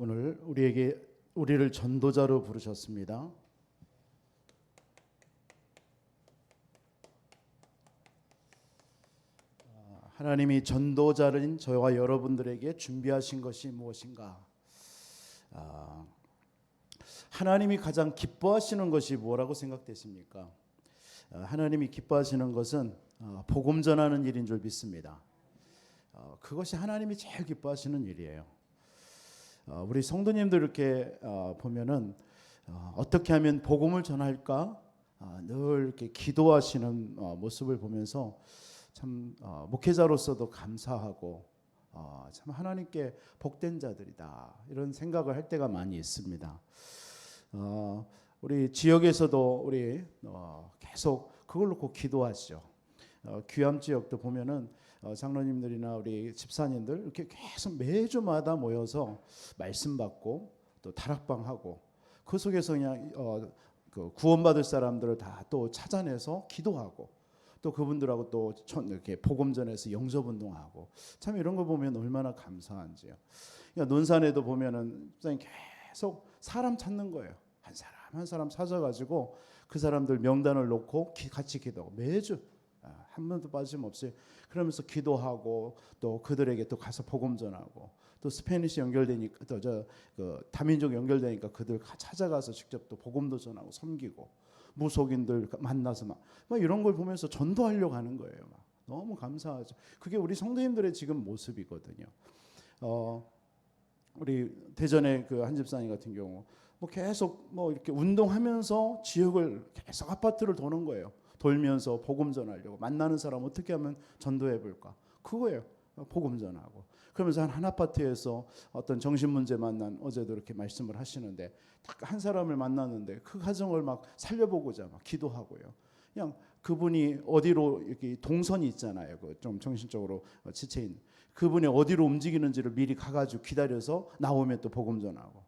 오늘 우리를 전도자로 부르셨습니다. 하나님이 전도자인 저와 여러분들에게 준비하신 것이 무엇인가? 하나님이 가장 기뻐하시는 것이 뭐라고 생각되십니까? 하나님이 기뻐하시는 것은 복음 전하는 일인 줄 믿습니다. 그것이 하나님이 제일 기뻐하시는 일이에요. 우리 성도님들 이렇게 보면은 어떻게 하면 복음을 전할까 늘 이렇게 기도하시는 모습을 보면서 참 목회자로서도 감사하고 참 하나님께 복된 자들이다 이런 생각을 할 때가 많이 있습니다. 우리 지역에서도 우리 계속 그걸 놓고 기도하시죠. 귀암 지역도 보면은 장로님들이나 우리 집사님들 이렇게 계속 매주마다 모여서 말씀 받고 또 다락방 하고 그 속에서 그냥 그 구원받을 사람들을 다 또 찾아내서 기도하고 또 그분들하고 또 이렇게 복음 전해서 영접 운동하고 참 이런 거 보면 얼마나 감사한지요. 그러니까 논산에도 보면은 계속 사람 찾는 거예요. 한 사람 한 사람 찾아가지고 그 사람들 명단을 놓고 같이 기도하고 매주 한 번도 빠짐없이 그러면서 기도하고 또 그들에게 또 가서 복음 전하고 또 스페니시 연결되니까 또 그 다민족 연결되니까 그들 찾아가서 직접 또 복음도 전하고 섬기고 무속인들 만나서 막 이런 걸 보면서 전도하려고 하는 거예요. 막 너무 감사하죠. 그게 우리 성도님들의 지금 모습이거든요. 우리 대전의 그 한 집사님 같은 경우 계속 이렇게 운동하면서 지역을 계속 아파트를 도는 거예요. 돌면서 복음 전하려고 만나는 사람 어떻게 하면 전도해 볼까? 그거예요. 복음 전하고. 그러면서 한 아파트에서 어떤 정신 문제 만난 어제도 이렇게 말씀을 하시는데 딱 한 사람을 만났는데 그 가정을 막 살려보고자 막 기도하고요. 그냥 그분이 어디로 이렇게 동선이 있잖아요. 그 좀 정신적으로 지체인 그분이 어디로 움직이는지를 미리 가가지고 기다려서 나오면 또 복음 전하고.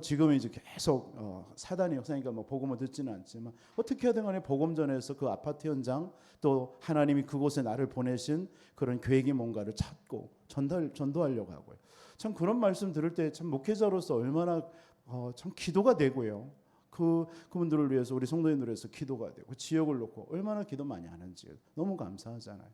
지금은 이제 계속 사단이 없으니까 복음을 듣지는 않지만 어떻게 하든 간에 복음 전해서 그 아파트 현장 또 하나님이 그곳에 나를 보내신 그런 계획이 뭔가를 찾고 전도하려고 하고요. 참 그런 말씀 들을 때 참 목회자로서 얼마나 참 기도가 되고요. 그분들을 위해서 우리 성도님들을 위해서 기도가 되고 지역을 놓고 얼마나 기도 많이 하는지 너무 감사하잖아요.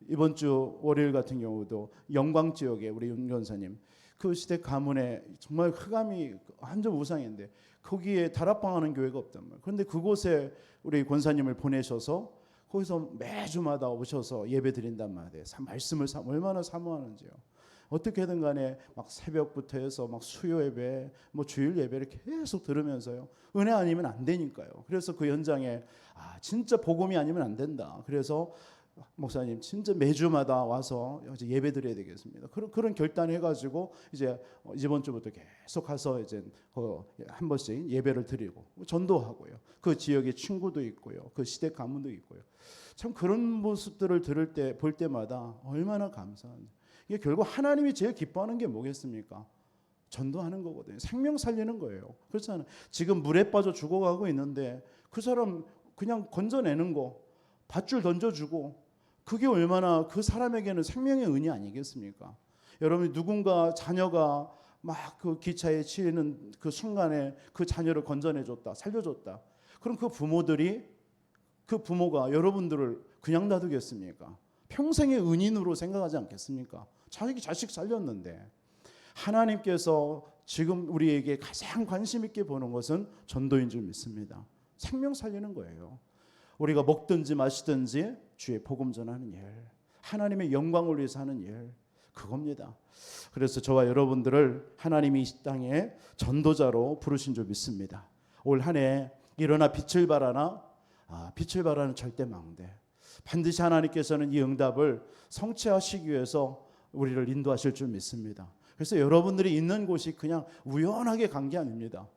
이번 주 월요일 같은 경우도 영광 지역에 우리 윤 권사님 그 시댁 가문에 정말 흑암이 완전 우상인데 거기에 다락방하는 교회가 없단 말이에요. 그런데 그곳에 우리 권사님을 보내셔서 거기서 매주마다 오셔서 예배 드린단 말이에요. 말씀을 얼마나 사모하는지요. 어떻게든 간에 막 새벽부터 해서 막 수요 예배, 주일 예배를 계속 들으면서요. 은혜 아니면 안 되니까요. 그래서 그 현장에 진짜 복음이 아니면 안 된다. 그래서 목사님 진짜 매주마다 와서 예배 드려야 되겠습니다. 그런 결단해가지고 이제 이번 주부터 계속 가서 이제 한 번씩 예배를 드리고 전도하고요. 그 지역에 친구도 있고요. 그 시댁 가문도 있고요. 참 그런 모습들을 볼 때마다 얼마나 감사한지. 이게 결국 하나님이 제일 기뻐하는 게 뭐겠습니까? 전도하는 거거든요. 생명 살리는 거예요. 그렇잖아요. 지금 물에 빠져 죽어가고 있는데 그 사람 그냥 건져내는 거, 밧줄 던져주고 그게 얼마나 그 사람에게는 생명의 은이 아니겠습니까? 여러분 누군가 자녀가 막 그 기차에 치이는 그 순간에 그 자녀를 건져내줬다, 살려줬다. 그럼 그 부모가 여러분들을 그냥 놔두겠습니까? 평생의 은인으로 생각하지 않겠습니까? 자기 자식 살렸는데 하나님께서 지금 우리에게 가장 관심 있게 보는 것은 전도인 줄 믿습니다. 생명 살리는 거예요. 우리가 먹든지 마시든지 주의 복음 전하는 일, 하나님의 영광을 위해서 하는 일, 그겁니다. 그래서 저와 여러분들을 하나님이 이 땅에 전도자로 부르신 줄 믿습니다. 올 한 해 일어나 빛을 발하나 빛을 발하는 절대 망대. 반드시 하나님께서는 이 응답을 성취하시기 위해서 우리를 인도하실 줄 믿습니다. 그래서 여러분들이 있는 곳이 그냥 우연하게 간 게 아닙니다.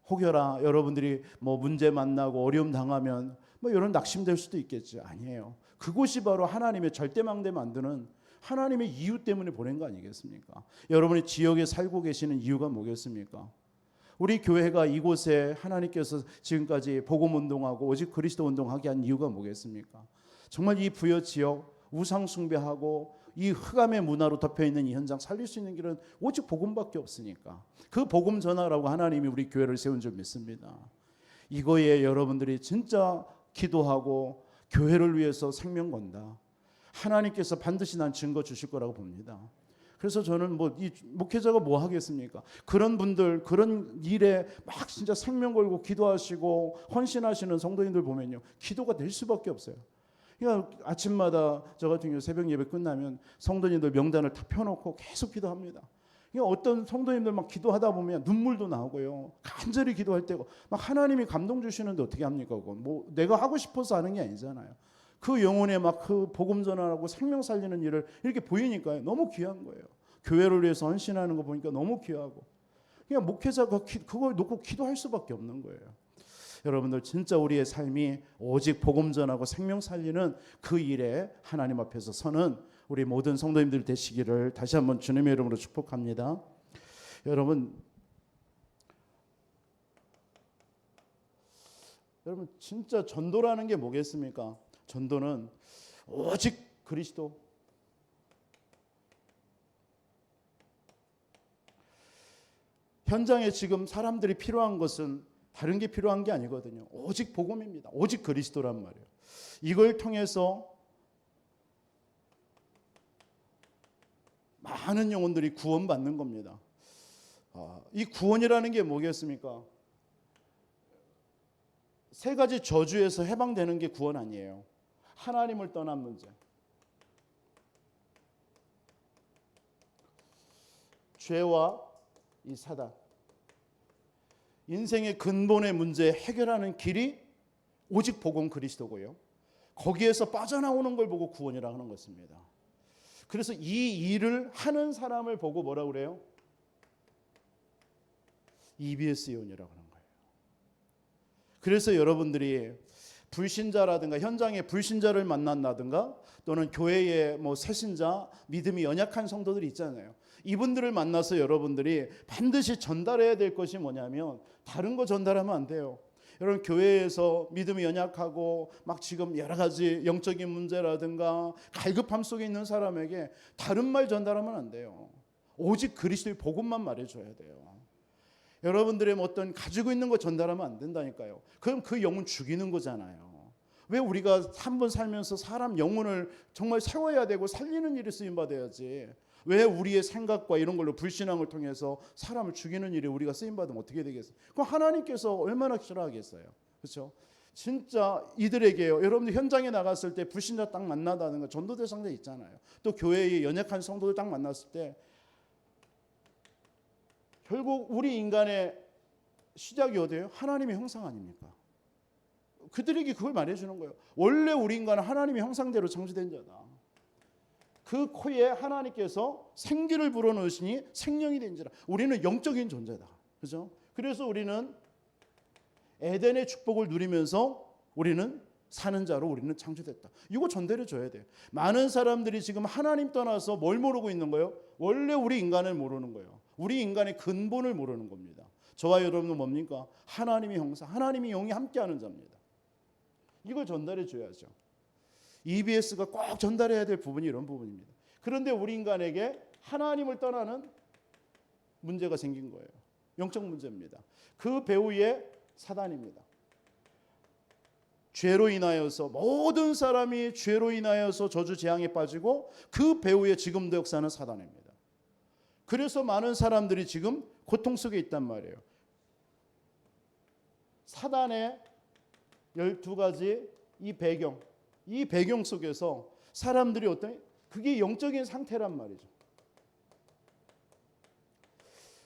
혹여나 여러분들이 문제 만나고 어려움 당하면 이런 낙심될 수도 있겠죠. 아니에요. 그곳이 바로 하나님의 절대망대 만드는 하나님의 이유 때문에 보낸 거 아니겠습니까? 여러분이 지역에 살고 계시는 이유가 뭐겠습니까? 우리 교회가 이곳에 하나님께서 지금까지 복음 운동하고 오직 그리스도 운동하게 한 이유가 뭐겠습니까? 정말 이 부여 지역 우상 숭배하고 이 흑암의 문화로 덮여있는 이 현장 살릴 수 있는 길은 오직 복음밖에 없으니까 그 복음 전하라고 하나님이 우리 교회를 세운 줄 믿습니다. 이거에 여러분들이 진짜 기도하고 교회를 위해서 생명 건다. 하나님께서 반드시 난 증거 주실 거라고 봅니다. 그래서 저는 이 목회자가 뭐 하겠습니까? 그런 분들, 그런 일에 막 진짜 생명 걸고 기도하시고 헌신하시는 성도님들 보면요, 기도가 될 수밖에 없어요. 그러니까 아침마다 저 같은 경우 새벽 예배 끝나면 성도님들 명단을 다 펴놓고 계속 기도합니다. 그러니까 어떤 성도님들 막 기도하다 보면 눈물도 나오고요, 간절히 기도할 때고 막 하나님이 감동 주시는데 어떻게 합니까? 그건 뭐 내가 하고 싶어서 하는 게 아니잖아요. 그 영혼에 막 그 복음 전하고 생명 살리는 일을 이렇게 보이니까 너무 귀한 거예요. 교회를 위해서 헌신하는 거 보니까 너무 귀하고, 그냥 목회자가 그걸 놓고 기도할 수밖에 없는 거예요. 여러분들 진짜 우리의 삶이 오직 복음 전하고 생명 살리는 그 일에 하나님 앞에서 서는 우리 모든 성도님들 되시기를 다시 한번 주님의 이름으로 축복합니다. 여러분 진짜 전도라는 게 뭐겠습니까? 전도는 오직 그리스도, 현장에 지금 사람들이 필요한 것은 다른 게 필요한 게 아니거든요. 오직 복음입니다. 오직 그리스도란 말이에요. 이걸 통해서 많은 영혼들이 구원받는 겁니다. 이 구원이라는 게 뭐겠습니까? 세 가지 저주에서 해방되는 게 구원 아니에요. 하나님을 떠난 문제, 죄와 이 사단, 인생의 근본의 문제 해결하는 길이 오직 복음 그리스도고요. 거기에서 빠져나오는 걸 보고 구원이라 하는 것입니다. 그래서 이 일을 하는 사람을 보고 뭐라 그래요? EBS 요원이라고 하는 거예요. 그래서 여러분들이 불신자라든가 현장에 불신자를 만난다든가 또는 교회에 새신자, 믿음이 연약한 성도들이 있잖아요. 이분들을 만나서 여러분들이 반드시 전달해야 될 것이 뭐냐면 다른 거 전달하면 안 돼요. 여러분 교회에서 믿음이 연약하고 막 지금 여러 가지 영적인 문제라든가 갈급함 속에 있는 사람에게 다른 말 전달하면 안 돼요. 오직 그리스도의 복음만 말해줘야 돼요. 여러분들의 어떤 가지고 있는 거 전달하면 안 된다니까요. 그럼 그 영혼 죽이는 거잖아요. 왜 우리가 한 번 살면서 사람 영혼을 정말 세워야 되고 살리는 일에 쓰임받아야지, 왜 우리의 생각과 이런 걸로 불신앙을 통해서 사람을 죽이는 일에 우리가 쓰임받으면 어떻게 되겠어요? 그럼 하나님께서 얼마나 싫어하겠어요. 그렇죠? 진짜 이들에게요, 여러분들 현장에 나갔을 때 불신자 딱 만나다는 거, 전도 대상자 있잖아요. 또 교회의 연약한 성도들 딱 만났을 때 결국 우리 인간의 시작이 어디예요? 하나님의 형상 아닙니까? 그들에게 그걸 말해주는 거예요. 원래 우리 인간은 하나님의 형상대로 창조된 자다. 그 코에 하나님께서 생기를 불어넣으시니 생명이 된지라. 우리는 영적인 존재다. 그죠? 그래서 우리는 에덴의 축복을 누리면서 우리는 사는 자로 우리는 창조됐다. 이거 전달해 줘야 돼요. 많은 사람들이 지금 하나님 떠나서 뭘 모르고 있는 거예요? 원래 우리 인간을 모르는 거예요. 우리 인간의 근본을 모르는 겁니다. 저와 여러분은 뭡니까? 하나님의 형상, 하나님의 영이 함께하는 자입니다. 이걸 전달해 줘야죠. EBS가 꼭 전달해야 될 부분이 이런 부분입니다. 그런데 우리 인간에게 하나님을 떠나는 문제가 생긴 거예요. 영적 문제입니다. 그 배후에 사단입니다. 죄로 인하여서 모든 사람이 죄로 인하여서 저주 재앙에 빠지고 그 배후에 지금도 역사하는 사단입니다. 그래서 많은 사람들이 지금 고통 속에 있단 말이에요. 사단의 12가지 이 배경 속에서 사람들이 그게 영적인 상태란 말이죠.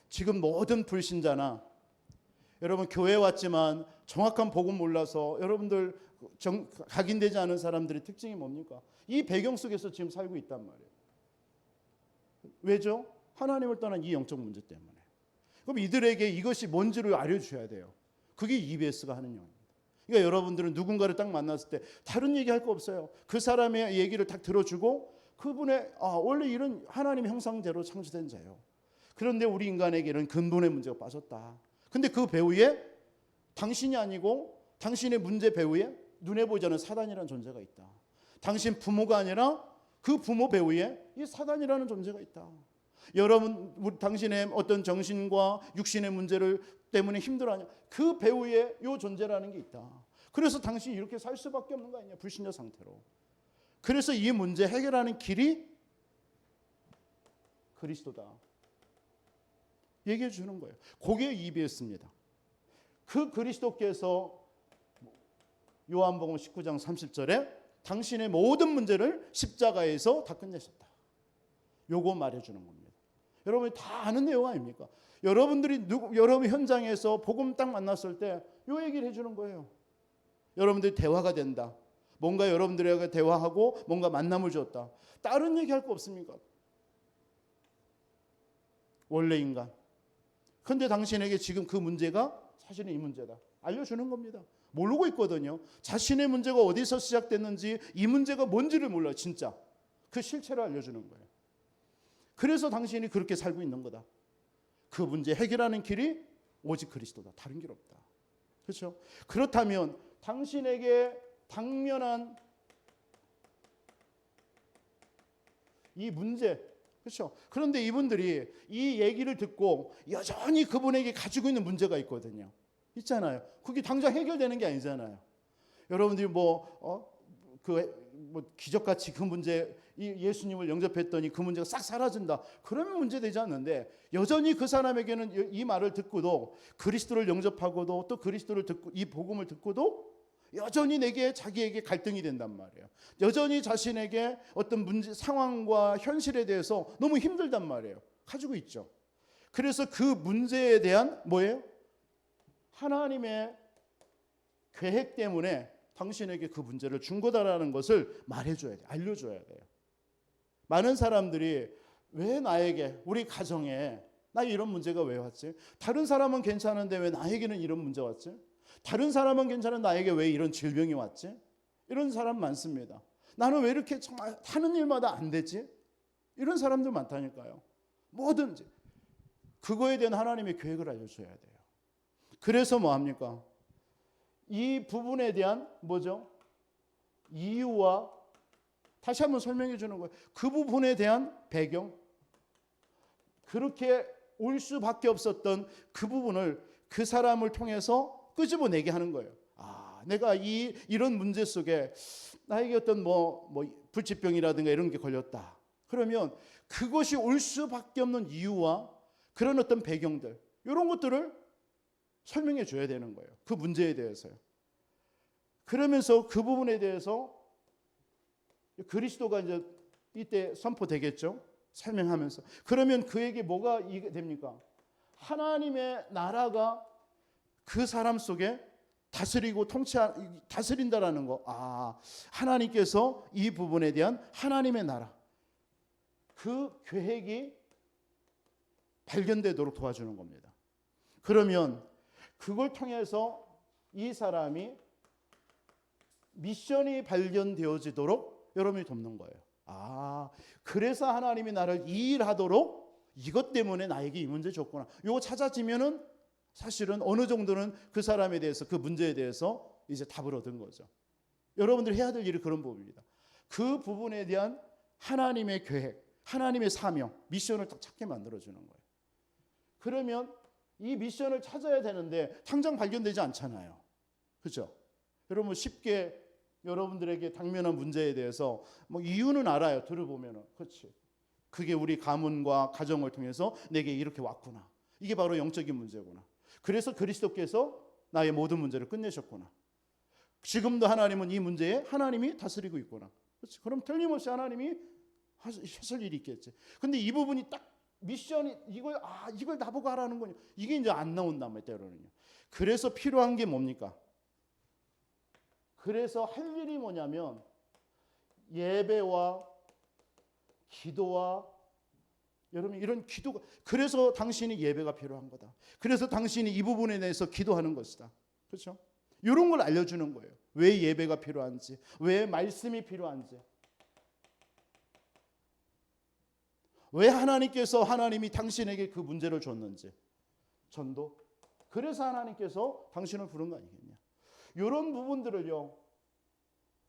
지금 모든 불신자나 여러분 교회 왔지만 정확한 복음 몰라서 여러분들 각인되지 않은 사람들의 특징이 뭡니까? 이 배경 속에서 지금 살고 있단 말이에요. 왜죠? 하나님을 떠난 이 영적 문제 때문에. 그럼 이들에게 이것이 뭔지를 알려주셔야 돼요. 그게 EBS가 하는 영입니다. 그러니까 여러분들은 누군가를 딱 만났을 때 다른 얘기할 거 없어요. 그 사람의 얘기를 딱 들어주고 그분의 원래 이런 하나님의 형상대로 창조된 자예요. 그런데 우리 인간에게는 근본의 문제가 빠졌다. 근데 그 배후에 당신이 아니고 당신의 문제 배후에 눈에 보이지 않는 사단이라는 존재가 있다. 당신 부모가 아니라 그 부모 배후에 이 사단이라는 존재가 있다. 당신의 어떤 정신과 육신의 문제를 때문에 힘들어하냐? 그 배후에 이 존재라는 게 있다. 그래서 당신이 이렇게 살 수밖에 없는 거 아니냐? 불신자 상태로. 그래서 이 문제 해결하는 길이 그리스도다. 얘기해 주는 거예요. 거기에 EBS입니다. 그 그리스도께서 요한복음 19장 30절에 당신의 모든 문제를 십자가에서 다 끝내셨다. 요거 말해주는 겁니다. 여러분이 다 아는 내용 아닙니까? 여러분 현장에서 복음 딱 만났을 때 요 얘기를 해주는 거예요. 여러분들이 대화가 된다. 뭔가 여러분들에게 대화하고 뭔가 만남을 줬다. 다른 얘기할 거 없습니까? 원래 인간. 그런데 당신에게 지금 그 문제가 사실은 이 문제다. 알려주는 겁니다. 모르고 있거든요. 자신의 문제가 어디서 시작됐는지 이 문제가 뭔지를 몰라요. 진짜. 그 실체를 알려주는 거예요. 그래서 당신이 그렇게 살고 있는 거다. 그 문제 해결하는 길이 오직 그리스도다. 다른 길 없다. 그렇죠? 그렇다면 당신에게 당면한 이 문제, 그렇죠? 그런데 이분들이 이 얘기를 듣고 여전히 그분에게 가지고 있는 문제가 있거든요. 있잖아요. 그게 당장 해결되는 게 아니잖아요. 여러분들이 기적같이 그 문제, 예수님을 영접했더니 그 문제가 싹 사라진다. 그러면 문제 되지 않는데 여전히 그 사람에게는 이 말을 듣고도 그리스도를 영접하고도 또 그리스도를 듣고 이 복음을 듣고도 여전히 자기에게 갈등이 된단 말이에요. 여전히 자신에게 어떤 문제, 상황과 현실에 대해서 너무 힘들단 말이에요. 가지고 있죠. 그래서 그 문제에 대한 뭐예요? 하나님의 계획 때문에 당신에게 그 문제를 준 거다라는 것을 말해줘야 돼요. 알려줘야 돼요. 많은 사람들이 왜 나에게, 우리 가정에 나 이런 문제가 왜 왔지? 다른 사람은 괜찮은데 왜 나에게는 이런 문제가 왔지? 다른 사람은 괜찮은 나에게 왜 이런 질병이 왔지? 이런 사람 많습니다. 나는 왜 이렇게 정말 하는 일마다 안 되지? 이런 사람들 많다니까요. 뭐든지 그거에 대한 하나님의 계획을 알려줘야 돼요. 그래서 뭐 합니까? 이 부분에 대한 뭐죠? 이유와 다시 한번 설명해 주는 거예요. 그 부분에 대한 배경, 그렇게 올 수밖에 없었던 그 부분을 그 사람을 통해서 끄집어내게 하는 거예요. 내가 이런 문제 속에 나에게 어떤 불치병이라든가 이런 게 걸렸다. 그러면 그것이 올 수밖에 없는 이유와 그런 어떤 배경들, 이런 것들을 설명해 줘야 되는 거예요. 그 문제에 대해서요. 그러면서 그 부분에 대해서 그리스도가 이제 이때 선포되겠죠. 설명하면서. 그러면 그에게 뭐가 됩니까? 하나님의 나라가 그 사람 속에 다스린다라는 거. 하나님께서 이 부분에 대한 하나님의 나라, 그 계획이 발견되도록 도와주는 겁니다. 그러면 그걸 통해서 이 사람이 미션이 발견되어지도록 여러분이 돕는 거예요. 그래서 하나님이 나를 이 일하도록 이것 때문에 나에게 이 문제 줬구나. 이거 찾아지면은 사실은 어느 정도는 그 사람에 대해서, 그 문제에 대해서 이제 답을 얻은 거죠. 여러분들이 해야 될 일이 그런 부분입니다. 그 부분에 대한 하나님의 계획, 하나님의 사명, 미션을 딱 찾게 만들어주는 거예요. 그러면 이 미션을 찾아야 되는데 당장 발견되지 않잖아요. 그렇죠? 여러분 쉽게 여러분들에게 당면한 문제에 대해서 이유는 알아요. 들어보면은. 그렇지. 그게 우리 가문과 가정을 통해서 내게 이렇게 왔구나. 이게 바로 영적인 문제구나. 그래서 그리스도께서 나의 모든 문제를 끝내셨구나. 지금도 하나님은 이 문제에 하나님이 다스리고 있구나. 그렇지. 그럼 틀림없이 하나님이 하실 일이 있겠지. 근데 이 부분이 딱 미션이 이걸 나보고 하라는 거냐. 이게 이제 안 나온단 말이에요. 때로는요. 그래서 필요한 게 뭡니까? 그래서 할 일이 뭐냐면 예배와 기도와 여러분 이런 기도가, 그래서 당신이 예배가 필요한 거다. 그래서 당신이 이 부분에 대해서 기도하는 것이다. 그렇죠? 이런 걸 알려주는 거예요. 왜 예배가 필요한지, 왜 말씀이 필요한지, 왜 하나님이 당신에게 그 문제를 줬는지, 전도. 그래서 하나님께서 당신을 부른 거 아니겠냐. 이런 부분들을요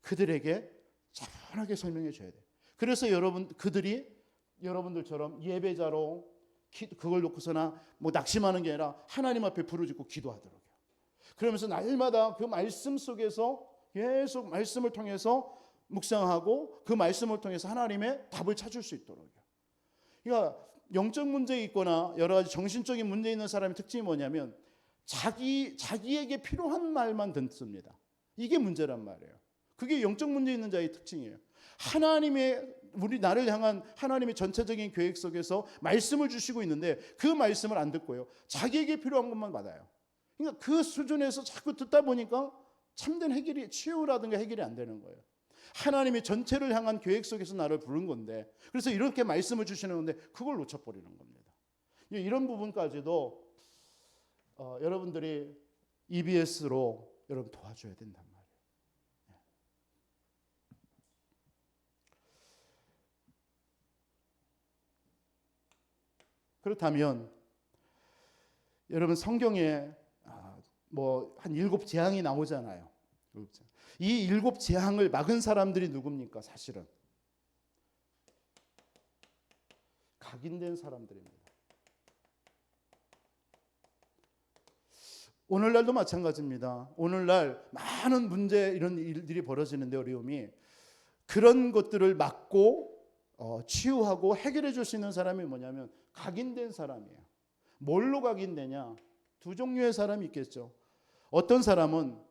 그들에게 차분하게 설명해 줘야 돼요. 그래서 그들이 여러분들처럼 예배자로 그걸 놓고서나 뭐 낙심하는 게 아니라 하나님 앞에 부르짖고 기도하더라고요. 그러면서 날마다 그 말씀 속에서 계속 말씀을 통해서 묵상하고 그 말씀을 통해서 하나님의 답을 찾을 수 있도록요. 그러니까 영적 문제 있거나 여러 가지 정신적인 문제 있는 사람의 특징이 뭐냐면 자기에게 필요한 말만 듣습니다. 이게 문제란 말이에요. 그게 영적 문제 있는 자의 특징이에요. 나를 향한 하나님의 전체적인 계획 속에서 말씀을 주시고 있는데 그 말씀을 안 듣고요. 자기에게 필요한 것만 받아요. 그러니까 그 수준에서 자꾸 듣다 보니까 참된 치유라든가 해결이 안 되는 거예요. 하나님이 전체를 향한 계획 속에서 나를 부른 건데, 그래서 이렇게 말씀을 주시는 건데 그걸 놓쳐버리는 겁니다. 이런 부분까지도 여러분들이 EBS로 여러분 도와줘야 된단 말이에요. 그렇다면 여러분 성경에 뭐 한 7재앙이 나오잖아요. 이 7재앙을 막은 사람들이 누굽니까? 사실은 각인된 사람들입니다. 오늘날도 마찬가지입니다. 오늘날 많은 문제 이런 일들이 벌어지는데 어려움이 그런 것들을 막고 치유하고 해결해 줄 수 있는 사람이 뭐냐면 각인된 사람이에요. 뭘로 각인되냐? 두 종류의 사람이 있겠죠. 어떤 사람은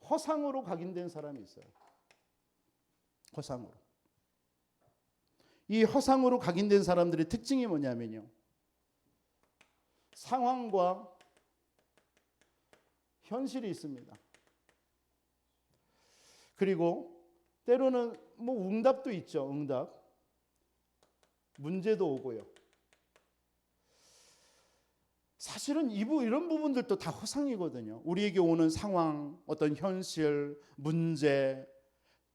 허상으로 각인된 사람이 있어요. 허상으로. 이 허상으로 각인된 사람들의 특징이 뭐냐면요. 상황과 현실이 있습니다. 그리고 때로는 뭐 응답도 있죠. 응답. 문제도 오고요. 사실은 이런 부분들도 다 허상이거든요. 우리에게 오는 상황, 어떤 현실, 문제,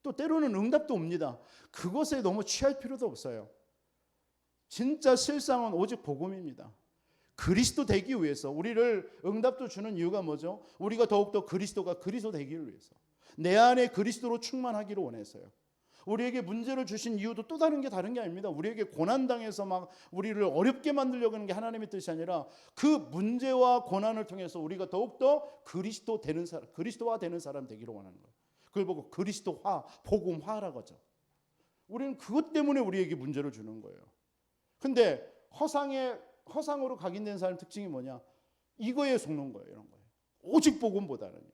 또 때로는 응답도 옵니다. 그것에 너무 취할 필요도 없어요. 진짜 실상은 오직 복음입니다. 그리스도 되기 위해서 우리를 응답도 주는 이유가 뭐죠? 우리가 더욱더 그리스도 되기를 위해서. 내 안에 그리스도로 충만하기를 원해서요. 우리에게 문제를 주신 이유도 또 다른 게 아닙니다. 우리에게 고난당해서 막 우리를 어렵게 만들려고 하는 게 하나님의 뜻이 아니라 그 문제와 고난을 통해서 우리가 더욱더 그리스도화 되는 사람 되기를 원하는 거예요. 그걸 보고 그리스도화, 복음화라고 하죠. 우리는 그것 때문에 우리에게 문제를 주는 거예요. 근데 허상으로 각인된 사람 특징이 뭐냐? 이거에 속는 거예요. 이런 거예요. 오직 복음보다는요.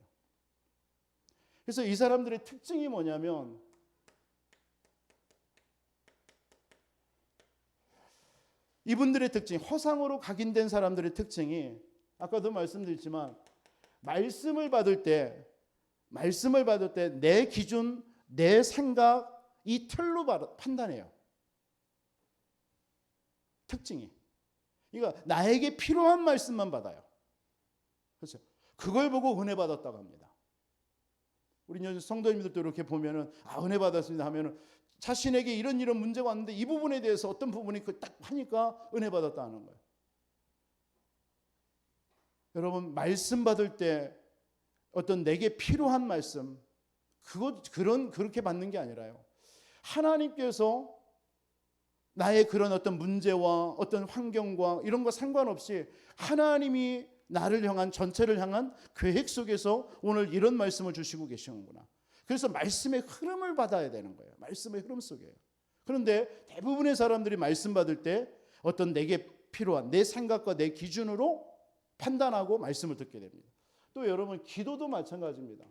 그래서 이 사람들의 특징이 뭐냐면 이분들의 특징, 허상으로 각인된 사람들의 특징이 아까도 말씀드렸지만 말씀을 받을 때 내 기준, 내 생각 이 틀로 판단해요. 특징이. 그러니까 나에게 필요한 말씀만 받아요. 그렇죠? 그걸 보고 은혜 받았다고 합니다. 우리 성도님들도 이렇게 보면은 은혜 받았습니다 하면은 자신에게 이런 문제가 왔는데 이 부분에 대해서 어떤 부분이 딱 하니까 은혜 받았다 하는 거예요. 여러분 말씀 받을 때 어떤 내게 필요한 말씀 그렇게 받는 게 아니라요. 하나님께서 나의 그런 어떤 문제와 어떤 환경과 이런 거 상관없이 하나님이 나를 향한 전체를 향한 계획 속에서 오늘 이런 말씀을 주시고 계시는구나. 그래서 말씀의 흐름을 받아야 되는 거예요. 말씀의 흐름 속에요. 그런데 대부분의 사람들이 말씀 받을 때 어떤 내게 필요한 내 생각과 내 기준으로 판단하고 말씀을 듣게 됩니다. 또 여러분 기도도 마찬가지입니다.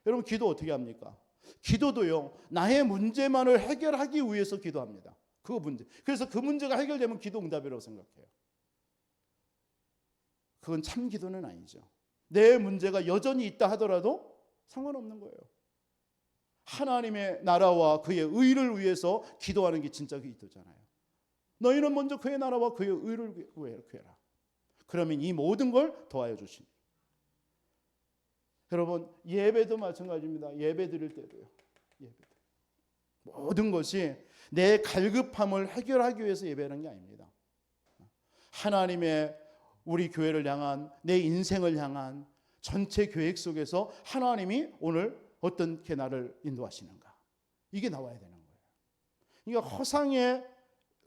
여러분 기도 어떻게 합니까? 기도도요. 나의 문제만을 해결하기 위해서 기도합니다. 그 문제. 그래서 그 문제가 해결되면 기도 응답이라고 생각해요. 그건 참 기도는 아니죠. 내 문제가 여전히 있다 하더라도 상관없는 거예요. 하나님의 나라와 그의 의를 위해서 기도하는 게 진짜 기도잖아요. 너희는 먼저 그의 나라와 그의 의를 구해라. 그러면 이 모든 걸 더하여 주시니. 여러분 예배도 마찬가지입니다. 예배 드릴 때도요. 모든 것이 내 갈급함을 해결하기 위해서 예배하는 게 아닙니다. 하나님의 우리 교회를 향한 내 인생을 향한 전체 계획 속에서 하나님이 오늘 어떻게 나를 인도하시는가. 이게 나와야 되는 거예요. 그러니까 허상에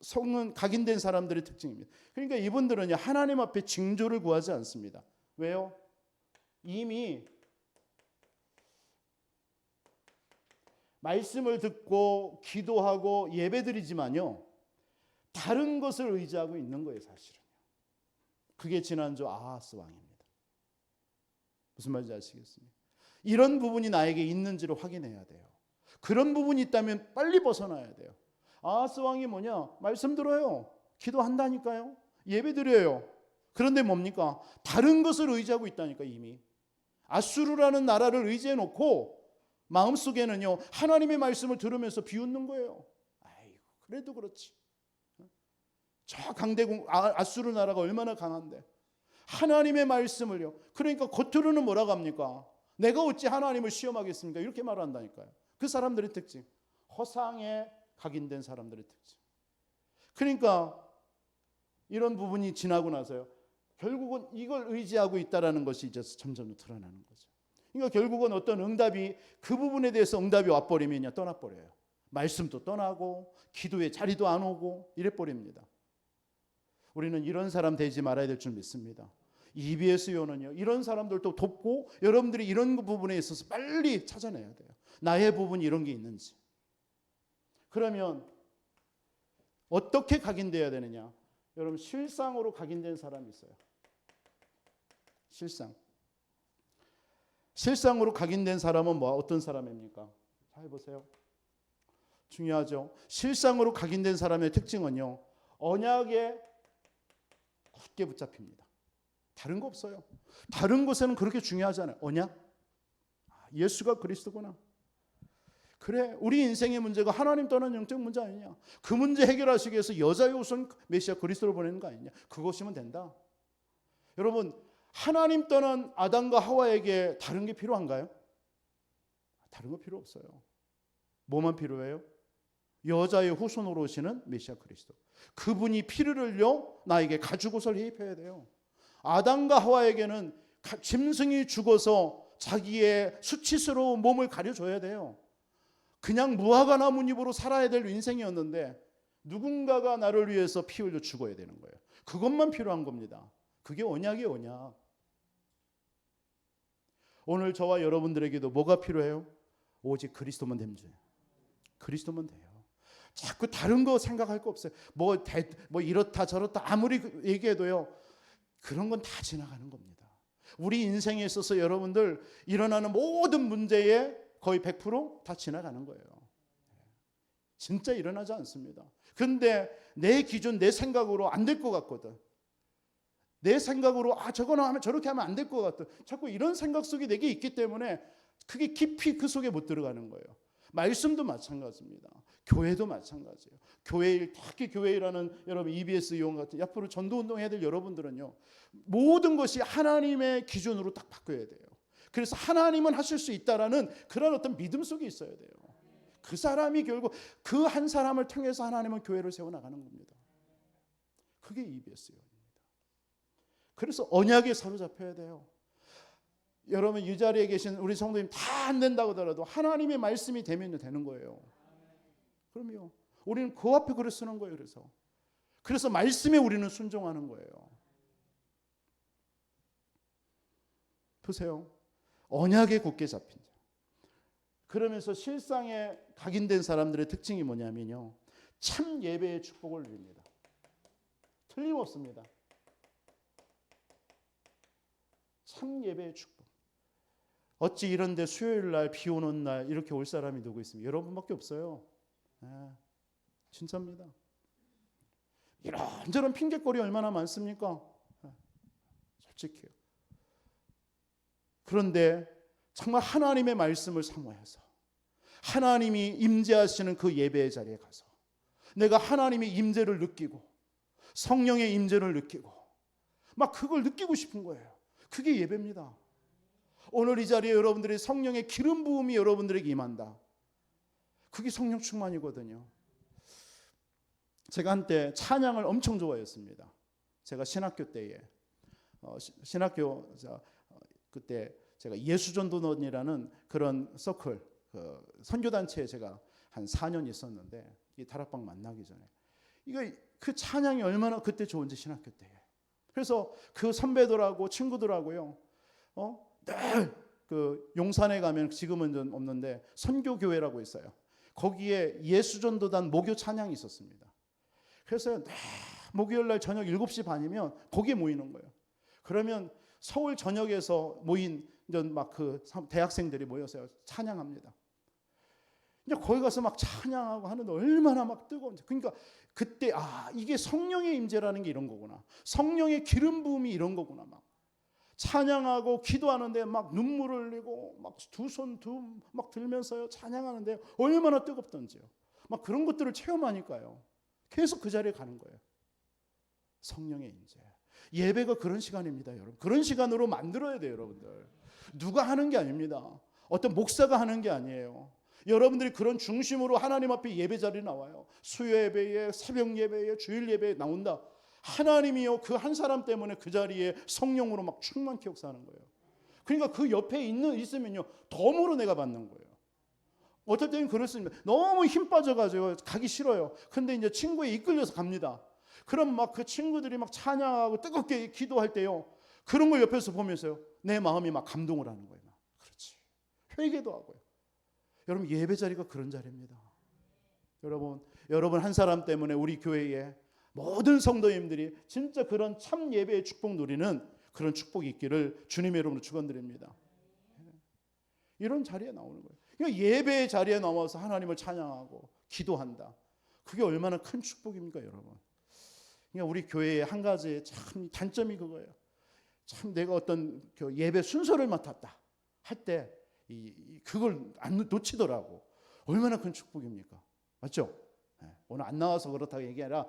속는 각인된 사람들의 특징입니다. 그러니까 이분들은요, 하나님 앞에 징조를 구하지 않습니다. 왜요? 이미 말씀을 듣고 기도하고 예배드리지만요, 다른 것을 의지하고 있는 거예요, 사실은요. 그게 지난주 아하스 왕입니다. 무슨 말인지 아시겠습니까? 이런 부분이 나에게 있는지를 확인해야 돼요. 그런 부분이 있다면 빨리 벗어나야 돼요. 아하스 왕이 뭐냐? 말씀 들어요. 기도한다니까요. 예배드려요. 그런데 뭡니까? 다른 것을 의지하고 있다니까. 이미 아수르라는 나라를 의지해 놓고 마음속에는요, 하나님의 말씀을 들으면서 비웃는 거예요. 아이고, 그래도 그렇지. 저 강대국 아수르 나라가 얼마나 강한데 하나님의 말씀을요. 그러니까 겉으로는 뭐라고 합니까? 내가 어찌 하나님을 시험하겠습니까? 이렇게 말한다니까요. 그 사람들의 특징, 허상에 각인된 사람들의 특징. 그러니까 이런 부분이 지나고 나서요, 결국은 이걸 의지하고 있다라는 것이 이제 점점 드러나는 거죠. 그러니까 결국은 어떤 응답이, 그 부분에 대해서 응답이 와버리면 떠나버려요. 말씀도 떠나고 기도의 자리도 안 오고 이래버립니다. 우리는 이런 사람 되지 말아야 될 줄 믿습니다. EBS 요는요, 이런 사람들도 돕고 여러분들이 이런 부분에 있어서 빨리 찾아내야 돼요. 나의 부분이 이런 게 있는지. 그러면 어떻게 각인되어야 되느냐? 여러분, 실상으로 각인된 사람이 있어요. 실상으로 각인된 사람은 어떤 사람입니까? 잘 보세요. 중요하죠. 실상으로 각인된 사람의 특징은요, 언약에 굳게 붙잡힙니다. 다른 거 없어요. 다른 것에는 그렇게 중요하지 않아요. 언약? 예수가 그리스도구나. 그래, 우리 인생의 문제가 하나님 떠난 영적 문제 아니냐. 그 문제 해결하시기 위해서 여자의 우선 메시아 그리스도를 보내는 거 아니냐. 그것이면 된다. 여러분, 하나님 떠난 아담과 하와에게 다른 게 필요한가요? 다른 거 필요 없어요. 뭐만 필요해요? 여자의 후손으로 오시는 메시아 그리스도. 그분이 피를 흘려 나에게 가죽옷을 해입혀야 돼요. 아담과 하와에게는 짐승이 죽어서 자기의 수치스러운 몸을 가려줘야 돼요. 그냥 무화과 나뭇잎으로 살아야 될 인생이었는데 누군가가 나를 위해서 피 흘려 죽어야 되는 거예요. 그것만 필요한 겁니다. 그게 언약이에요, 언약. 오늘 저와 여러분들에게도 뭐가 필요해요? 오직 그리스도만 되면 돼요. 그리스도만 돼요. 자꾸 다른 거 생각할 거 없어요. 뭐 이렇다 저렇다 아무리 얘기해도요, 그런 건 다 지나가는 겁니다. 우리 인생에 있어서 여러분들 일어나는 모든 문제에 거의 100% 다 지나가는 거예요. 진짜 일어나지 않습니다. 그런데 내 기준, 내 생각으로 안 될 것 같거든. 내 생각으로 저거는 하면 저렇게 하면 안 될 것 같아. 자꾸 이런 생각 속에 내게 있기 때문에 그게 깊이 그 속에 못 들어가는 거예요. 말씀도 마찬가지입니다. 교회도 마찬가지예요. 교회일, 특히 교회일하는 여러분 EBS 이용 같은 앞으로 전도운동 해야 될 여러분들은요, 모든 것이 하나님의 기준으로 딱 바꿔야 돼요. 그래서 하나님은 하실 수 있다라는 그런 어떤 믿음 속에 있어야 돼요. 그 사람이 결국 그 한 사람을 통해서 하나님은 교회를 세워나가는 겁니다. 그게 EBS예요. 그래서 언약에 사로잡혀야 돼요. 여러분, 이 자리에 계신 우리 성도님 다 안 된다고 하더라도 하나님의 말씀이 되면 되는 거예요. 그럼요. 우리는 그 앞에 글을 쓰는 거예요. 그래서 말씀에 우리는 순종하는 거예요. 보세요. 언약에 굳게 잡힌 자. 그러면서 실상에 각인된 사람들의 특징이 뭐냐면요, 참 예배의 축복을 누립니다. 틀림없습니다. 참 예배의 축복. 어찌 이런데 수요일 날 비 오는 날 이렇게 올 사람이 누구 있습니까? 여러분밖에 없어요. 진짜입니다. 이런저런 핑계거리 얼마나 많습니까? 솔직해요. 그런데 정말 하나님의 말씀을 사모해서 하나님이 임재하시는 그 예배의 자리에 가서 내가 하나님의 임재를 느끼고 성령의 임재를 느끼고 막 그걸 느끼고 싶은 거예요. 그게 예배입니다. 오늘 이 자리에 여러분들이 성령의 기름 부음이 여러분들에게 임한다. 그게 성령 충만이거든요. 제가 한때 찬양을 엄청 좋아했습니다. 제가 신학교 때에 그때 제가 예수전도단이라는 그런 서클, 선교단체에 제가 한 4년 있었는데, 이 다락방 만나기 전에 이거 그 찬양이 얼마나 그때 좋은지, 신학교 때. 그래서 그 선배들하고 친구들하고요, 늘 그 용산에 가면, 지금은 좀 없는데 선교교회라고 있어요. 거기에 예수전도단 목요 찬양이 있었습니다. 그래서 목요일 날 저녁 7시 반이면 거기에 모이는 거예요. 그러면 서울 전역에서 모인 막 그 대학생들이 모여서 찬양합니다. 이제 거기 가서 막 찬양하고 하는데 얼마나 막 뜨거운지. 그러니까 그때 이게 성령의 임재라는 게 이런 거구나. 성령의 기름 부음이 이런 거구나. 막 찬양하고 기도하는데 막 눈물을 흘리고 막 두 손 막 들면서요 찬양하는데 얼마나 뜨겁던지요. 막 그런 것들을 체험하니까요. 계속 그 자리에 가는 거예요. 성령의 임재. 예배가 그런 시간입니다, 여러분. 그런 시간으로 만들어야 돼요, 여러분들. 누가 하는 게 아닙니다. 어떤 목사가 하는 게 아니에요. 여러분들이 그런 중심으로 하나님 앞에 예배 자리에 나와요. 수요 예배에, 새벽 예배에, 주일 예배에 나온다. 하나님이요, 그 한 사람 때문에 그 자리에 성령으로 막 충만케 역사하는 거예요. 그러니까 그 옆에 있으면요, 덤으로 내가 받는 거예요. 어떨 때는 그렇습니다. 너무 힘 빠져가지고 가기 싫어요. 근데 이제 친구에 이끌려서 갑니다. 그럼 막 그 친구들이 막 찬양하고 뜨겁게 기도할 때요, 그런 걸 옆에서 보면서요, 내 마음이 막 감동을 하는 거예요. 그렇지. 회개도 하고요. 여러분, 예배 자리가 그런 자리입니다. 여러분 한 사람 때문에 우리 교회에 모든 성도님들이 진짜 그런 참 예배의 축복 누리는 그런 축복이 있기를 주님의 이름으로 축원드립니다. 이런 자리에 나오는 거예요. 그러니까 예배의 자리에 나와서 하나님을 찬양하고 기도한다. 그게 얼마나 큰 축복입니까, 여러분? 그러니까 우리 교회의 한 가지 참 단점이 그거예요. 참 내가 어떤 예배 순서를 맡았다 할 때 그걸 안 놓치더라고. 얼마나 큰 축복입니까? 맞죠? 오늘 안 나와서 그렇다고 얘기 아니라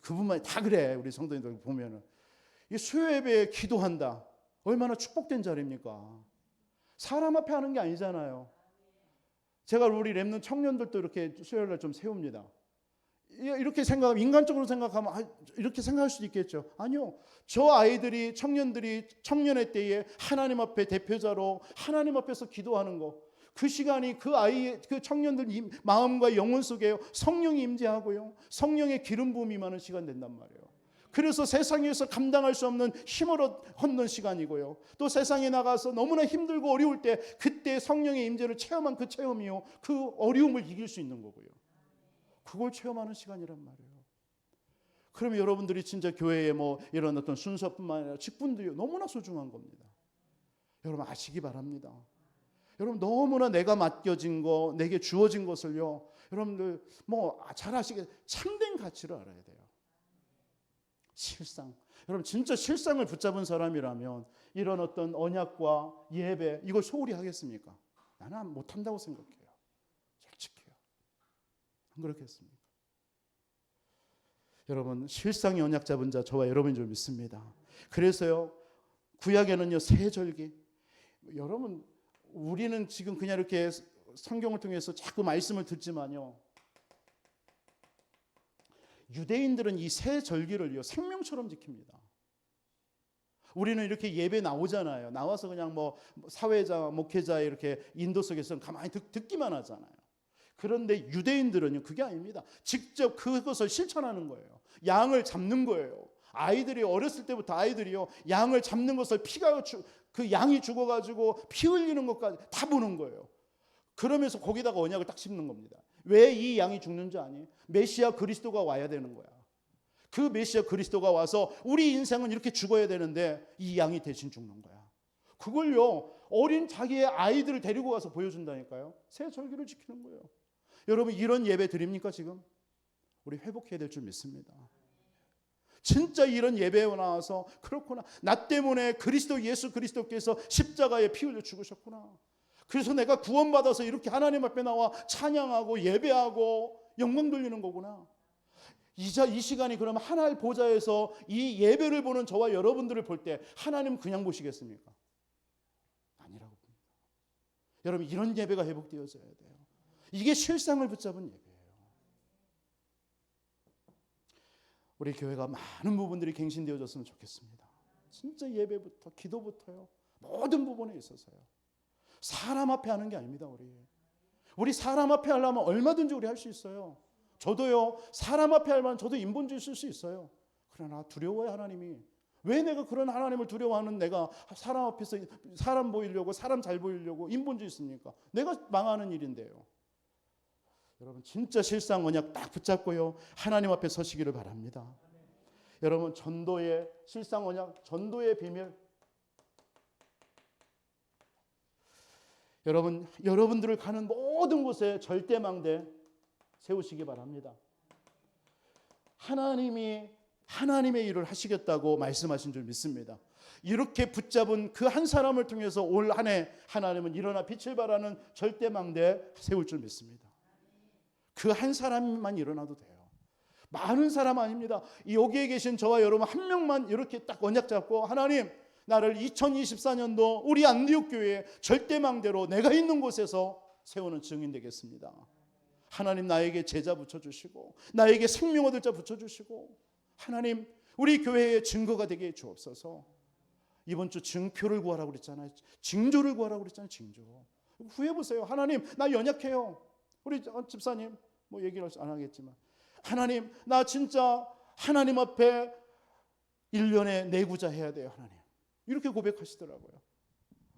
그분만 다 그래. 우리 성도님들 보면은 이 수요 예배에 기도한다. 얼마나 축복된 자리입니까? 사람 앞에 하는 게 아니잖아요. 제가 우리 렘넌트 청년들도 이렇게 수요일 날 좀 세웁니다. 이렇게 생각하면, 인간적으로 생각하면 이렇게 생각할 수도 있겠죠. 아니요. 저 아이들이, 청년들이 청년의 때에 하나님 앞에 대표자로 하나님 앞에서 기도하는 거, 그 시간이 그 그 청년들 마음과 영혼 속에 성령이 임재하고요, 성령의 기름 부음이 임하는 시간 된단 말이에요. 그래서 세상에서 감당할 수 없는 힘을 얻는 시간이고요, 또 세상에 나가서 너무나 힘들고 어려울 때 그때 성령의 임재를 체험한 그 체험이요, 그 어려움을 이길 수 있는 거고요. 그걸 체험하는 시간이란 말이에요. 그러면 여러분들이 진짜 교회에 이런 어떤 순서뿐만 아니라 직분들이 너무나 소중한 겁니다. 여러분 아시기 바랍니다. 여러분 너무나 내가 맡겨진 거, 내게 주어진 것을요, 여러분들 잘 아시게 참된 가치를 알아야 돼요. 실상. 여러분 진짜 실상을 붙잡은 사람이라면 이런 어떤 언약과 예배, 이걸 소홀히 하겠습니까? 나는 못한다고 생각해요. 솔직해요. 안 그렇겠습니까? 여러분 실상의 언약 잡은 자 저와 여러분인 줄 믿습니다. 그래서요, 구약에는요 세절기, 여러분 우리는 지금 그냥 이렇게 성경을 통해서 자꾸 말씀을 듣지만요, 유대인들은 이 세 절기를요 생명처럼 지킵니다. 우리는 이렇게 예배 나오잖아요. 나와서 그냥 사회자, 목회자 이렇게 인도 속에서 가만히 듣기만 하잖아요. 그런데 유대인들은요 그게 아닙니다. 직접 그것을 실천하는 거예요. 양을 잡는 거예요. 아이들이 어렸을 때부터 아이들이요 양을 잡는 것을, 피가 그 양이 죽어가지고 피 흘리는 것까지 다 보는 거예요. 그러면서 거기다가 언약을 딱 씹는 겁니다. 왜 이 양이 죽는지 아니? 메시아 그리스도가 와야 되는 거야. 그 메시아 그리스도가 와서 우리 인생은 이렇게 죽어야 되는데 이 양이 대신 죽는 거야. 그걸요 어린 자기의 아이들을 데리고 가서 보여준다니까요. 새 절기를 지키는 거예요. 여러분 이런 예배 드립니까 지금? 우리 회복해야 될 줄 믿습니다. 진짜 이런 예배에 나와서 그렇구나, 나 때문에 예수 그리스도께서 십자가에 피 흘려 죽으셨구나, 그래서 내가 구원받아서 이렇게 하나님 앞에 나와 찬양하고 예배하고 영광 돌리는 거구나. 이 시간이 그러면 하나님 보좌에서 이 예배를 보는 저와 여러분들을 볼 때 하나님 그냥 보시겠습니까? 아니라고 봅니다. 여러분 이런 예배가 회복되어져야 돼요. 이게 실상을 붙잡은 예배예요. 우리 교회가 많은 부분들이 갱신되어졌으면 좋겠습니다. 진짜 예배부터 기도부터요, 모든 부분에 있어서요. 사람 앞에 하는 게 아닙니다. 우리 사람 앞에 하려면 얼마든지 우리 할 수 있어요. 저도요, 사람 앞에 하려면 저도 인본주의 쓸 수 있어요. 그러나 두려워요, 하나님이. 왜 내가 그런 하나님을 두려워하는 내가 사람 앞에서 사람 보이려고, 사람 잘 보이려고 인본주의 씁니까? 내가 망하는 일인데요. 여러분, 진짜 실상 언약 딱 붙잡고요, 하나님 앞에 서시기를 바랍니다. 여러분, 전도의 실상 언약, 전도의 비밀. 여러분들을 가는 모든 곳에 절대망대 세우시기 바랍니다. 하나님이 하나님의 일을 하시겠다고 말씀하신 줄 믿습니다. 이렇게 붙잡은 그 한 사람을 통해서 올 한 해 하나님은 일어나 빛을 발하는 절대망대 세울 줄 믿습니다. 그 한 사람만 일어나도 돼요. 많은 사람 아닙니다. 여기에 계신 저와 여러분 한 명만 이렇게 딱 언약 잡고, 하나님, 나를 2024년도 우리 안디옥교회의 절대망대로 내가 있는 곳에서 세우는 증인 되겠습니다. 하나님, 나에게 제자 붙여주시고 나에게 생명 얻을 자 붙여주시고, 하나님, 우리 교회의 증거가 되게 해 주옵소서. 이번 주 증표를 구하라고 그랬잖아요. 징조를 구하라고 그랬잖아요. 징조. 후회해보세요. 하나님, 나 연약해요. 우리 집사님 뭐 얘기를 안 하겠지만, 하나님, 나 진짜 하나님 앞에 1년에 내구자 해야 돼요. 하나님, 이렇게 고백하시더라고요.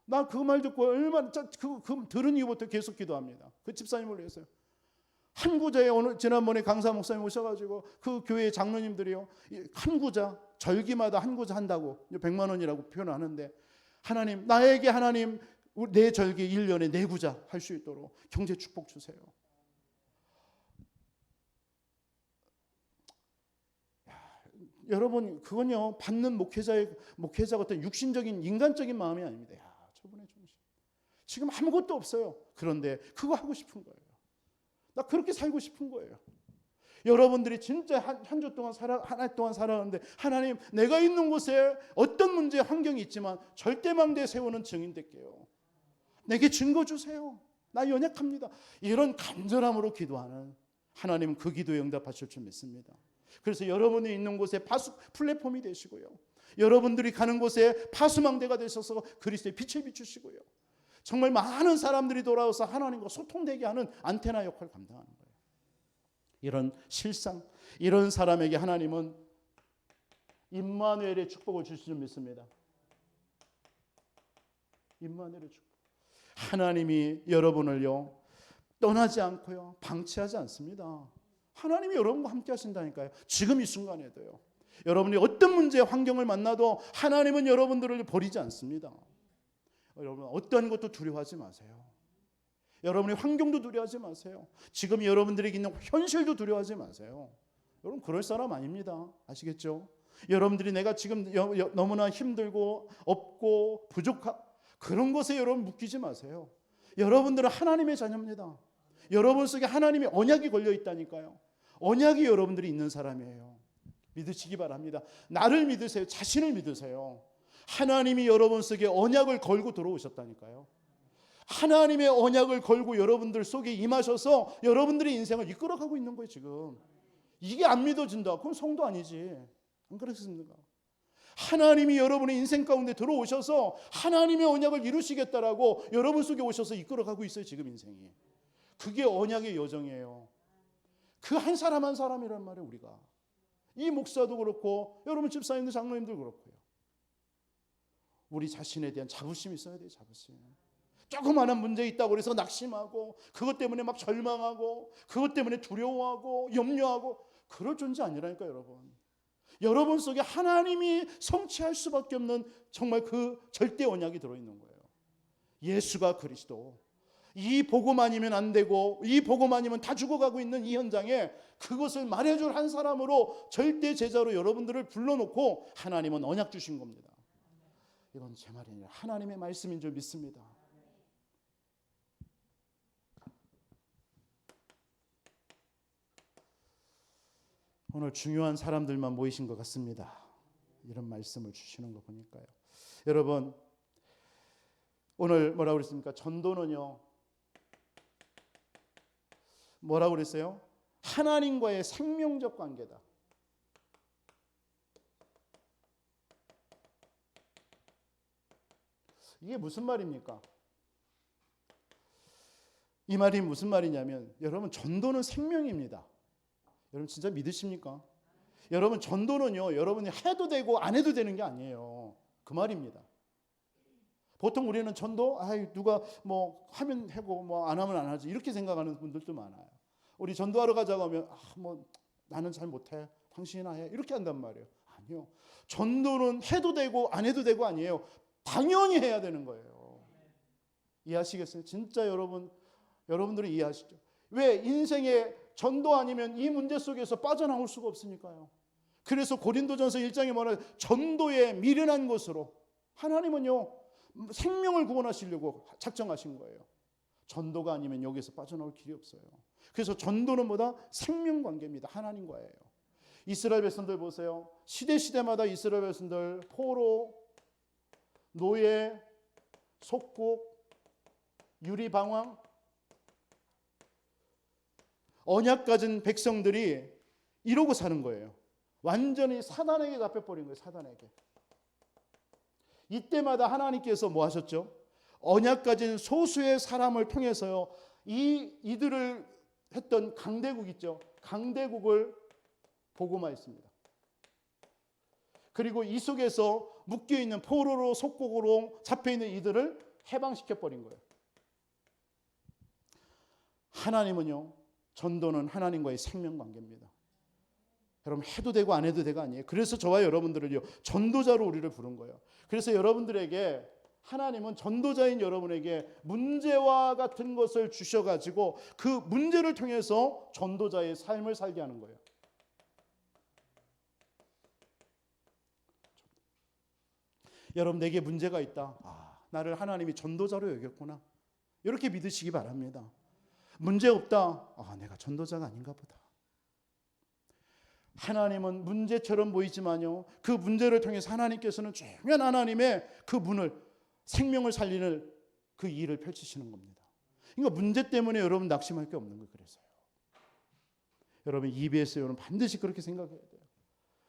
나 그 말 듣고 얼마나 그 들은 이후부터 계속 기도합니다. 그 집사님을 위해서요. 한 구자에 오늘 지난번에 강사 목사님 오셔가지고 그 교회 장로님들이요, 한 구자 절기마다 한 구자 한다고 100만 원이라고 표현하는데, 하나님, 나에게 하나님 내 절기 1년에 내 구자 할 수 있도록 경제 축복 주세요. 여러분, 그건요, 받는 목회자가 어떤 육신적인 인간적인 마음이 아닙니다. 저분의 중심. 지금 아무것도 없어요. 그런데 그거 하고 싶은 거예요. 나 그렇게 살고 싶은 거예요. 여러분들이 진짜 한 주 동안 한 해 동안 살아가는데, 하나님, 내가 있는 곳에 어떤 문제, 환경이 있지만 절대망대 세우는 증인 될게요. 내게 증거 주세요. 나 연약합니다. 이런 간절함으로 기도하는 하나님은 그 기도에 응답하실 줄 믿습니다. 그래서 여러분이 있는 곳에 파수 플랫폼이 되시고요, 여러분들이 가는 곳에 파수망대가 되셔서 그리스도의 빛을 비추시고요, 정말 많은 사람들이 돌아와서 하나님과 소통되게 하는 안테나 역할을 감당하는 거예요. 이런 실상, 이런 사람에게 하나님은 임마누엘의 축복을 주실 줄 믿습니다. 임마누엘의 축복. 하나님이 여러분을요, 떠나지 않고요, 방치하지 않습니다. 하나님이 여러분과 함께 하신다니까요. 지금 이 순간에도요. 여러분이 어떤 문제의 환경을 만나도 하나님은 여러분들을 버리지 않습니다. 여러분, 어떤 것도 두려워하지 마세요. 여러분의 환경도 두려워하지 마세요. 지금 여러분들에게 있는 현실도 두려워하지 마세요. 여러분, 그럴 사람 아닙니다. 아시겠죠? 여러분들이 내가 지금 너무나 힘들고 없고 부족한 그런 것에 여러분 묶이지 마세요. 여러분들은 하나님의 자녀입니다. 여러분 속에 하나님의 언약이 걸려 있다니까요. 언약이 여러분들이 있는 사람이에요. 믿으시기 바랍니다. 나를 믿으세요. 자신을 믿으세요. 하나님이 여러분 속에 언약을 걸고 들어오셨다니까요. 하나님의 언약을 걸고 여러분들 속에 임하셔서 여러분들의 인생을 이끌어가고 있는 거예요. 지금 이게 안 믿어진다, 그럼 성도 아니지. 안 그렇습니까? 하나님이 여러분의 인생 가운데 들어오셔서 하나님의 언약을 이루시겠다라고 여러분 속에 오셔서 이끌어가고 있어요. 지금 인생이. 그게 언약의 여정이에요. 그 한 사람 한 사람이란 말이에요. 우리가 이 목사도 그렇고 여러분 집사님들, 장로님들 그렇고요. 우리 자신에 대한 자부심이 있어야 돼요. 자부심. 조그마한 문제 있다고 해서 낙심하고, 그것 때문에 막 절망하고, 그것 때문에 두려워하고 염려하고, 그럴 존재 아니라니까. 여러분 속에 하나님이 성취할 수밖에 없는 정말 그 절대 언약이 들어있는 거예요. 예수가 그리스도. 이 복음 아니면 안 되고, 이 복음 아니면 다 죽어가고 있는 이 현장에 그것을 말해줄 한 사람으로 절대 제자로 여러분들을 불러놓고 하나님은 언약 주신 겁니다. 이건 제 말이 아니라 하나님의 말씀인 줄 믿습니다. 오늘 중요한 사람들만 모이신 것 같습니다. 이런 말씀을 주시는 거 보니까요. 여러분, 오늘 뭐라고 그랬습니까? 전도는요, 뭐라고 그랬어요? 하나님과의 생명적 관계다. 이게 무슨 말입니까? 이 말이 무슨 말이냐면 여러분 전도는 생명입니다. 여러분 진짜 믿으십니까? 여러분 전도는요 여러분이 해도 되고 안 해도 되는 게 아니에요. 그 말입니다. 보통 우리는 전도 누가 뭐 하면 하고 뭐 안 하면 안 하지 이렇게 생각하는 분들도 많아요. 우리 전도하러 가자고 하면 뭐 나는 잘 못해 당신이나 해 이렇게 한단 말이에요. 아니요. 전도는 해도 되고 안 해도 되고 아니에요. 당연히 해야 되는 거예요. 이해하시겠어요? 진짜 여러분들은 이해하시죠? 왜 인생의 전도 아니면 이 문제 속에서 빠져나올 수가 없으니까요. 그래서 고린도전서 1장에 말하는 전도의 미련한 것으로 하나님은요 생명을 구원하시려고 작정하신 거예요. 전도가 아니면 여기서 빠져나올 길이 없어요. 그래서 전도는 뭐다? 생명관계입니다. 하나님과예요. 이스라엘 백성들 보세요. 시대마다 이스라엘 백성들 포로, 노예, 속국, 유리방황, 언약 가진 백성들이 이러고 사는 거예요. 완전히 사단에게 잡혀버린 거예요. 사단에게. 이때마다 하나님께서 뭐 하셨죠? 언약 가진 소수의 사람을 통해서요. 이들을 했던 강대국 있죠. 강대국을 복음화했습니다. 그리고 이 속에서 묶여있는 포로로 속국으로 잡혀있는 이들을 해방시켜버린 거예요. 하나님은요. 전도는 하나님과의 생명관계입니다. 여러분 해도 되고 안 해도 되고 아니에요. 그래서 저와 여러분들을요. 전도자로 우리를 부른 거예요. 그래서 여러분들에게 하나님은 전도자인 여러분에게 문제와 같은 것을 주셔가지고 그 문제를 통해서 전도자의 삶을 살게 하는 거예요. 여러분 내게 문제가 있다. 나를 하나님이 전도자로 여겼구나. 이렇게 믿으시기 바랍니다. 문제 없다. 내가 전도자가 아닌가 보다. 하나님은 문제처럼 보이지만요. 그 문제를 통해서 하나님께서는 중요한 하나님의 그 문을 생명을 살리는 그 일을 펼치시는 겁니다. 그러니까 문제 때문에 여러분 낙심할 게 없는 거예요. 그래서요. 여러분 EBS 여러분 반드시 그렇게 생각해야 돼요.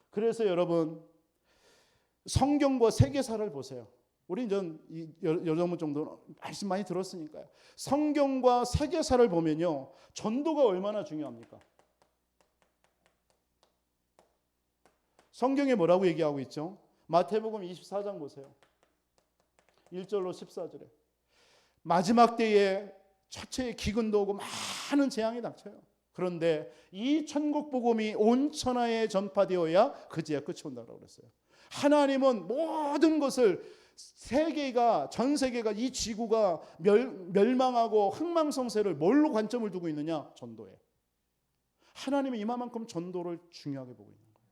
그래서 여러분 성경과 세계사를 보세요. 우리 여러분 정도 말씀 많이 들었으니까요. 성경과 세계사를 보면요. 전도가 얼마나 중요합니까? 성경에 뭐라고 얘기하고 있죠? 마태복음 24장 보세요. 1절로 14절에 마지막 때에 첫째의 기근도 오고 많은 재앙이 닥쳐요. 그런데 이 천국 복음이 온 천하에 전파되어야 그제야 끝이 온다고 그랬어요. 하나님은 모든 것을 전 세계가 이 지구가 멸망하고 흥망성쇠를 뭘로 관점을 두고 있느냐? 전도에. 하나님은 이만큼 전도를 중요하게 보고 있는 거예요.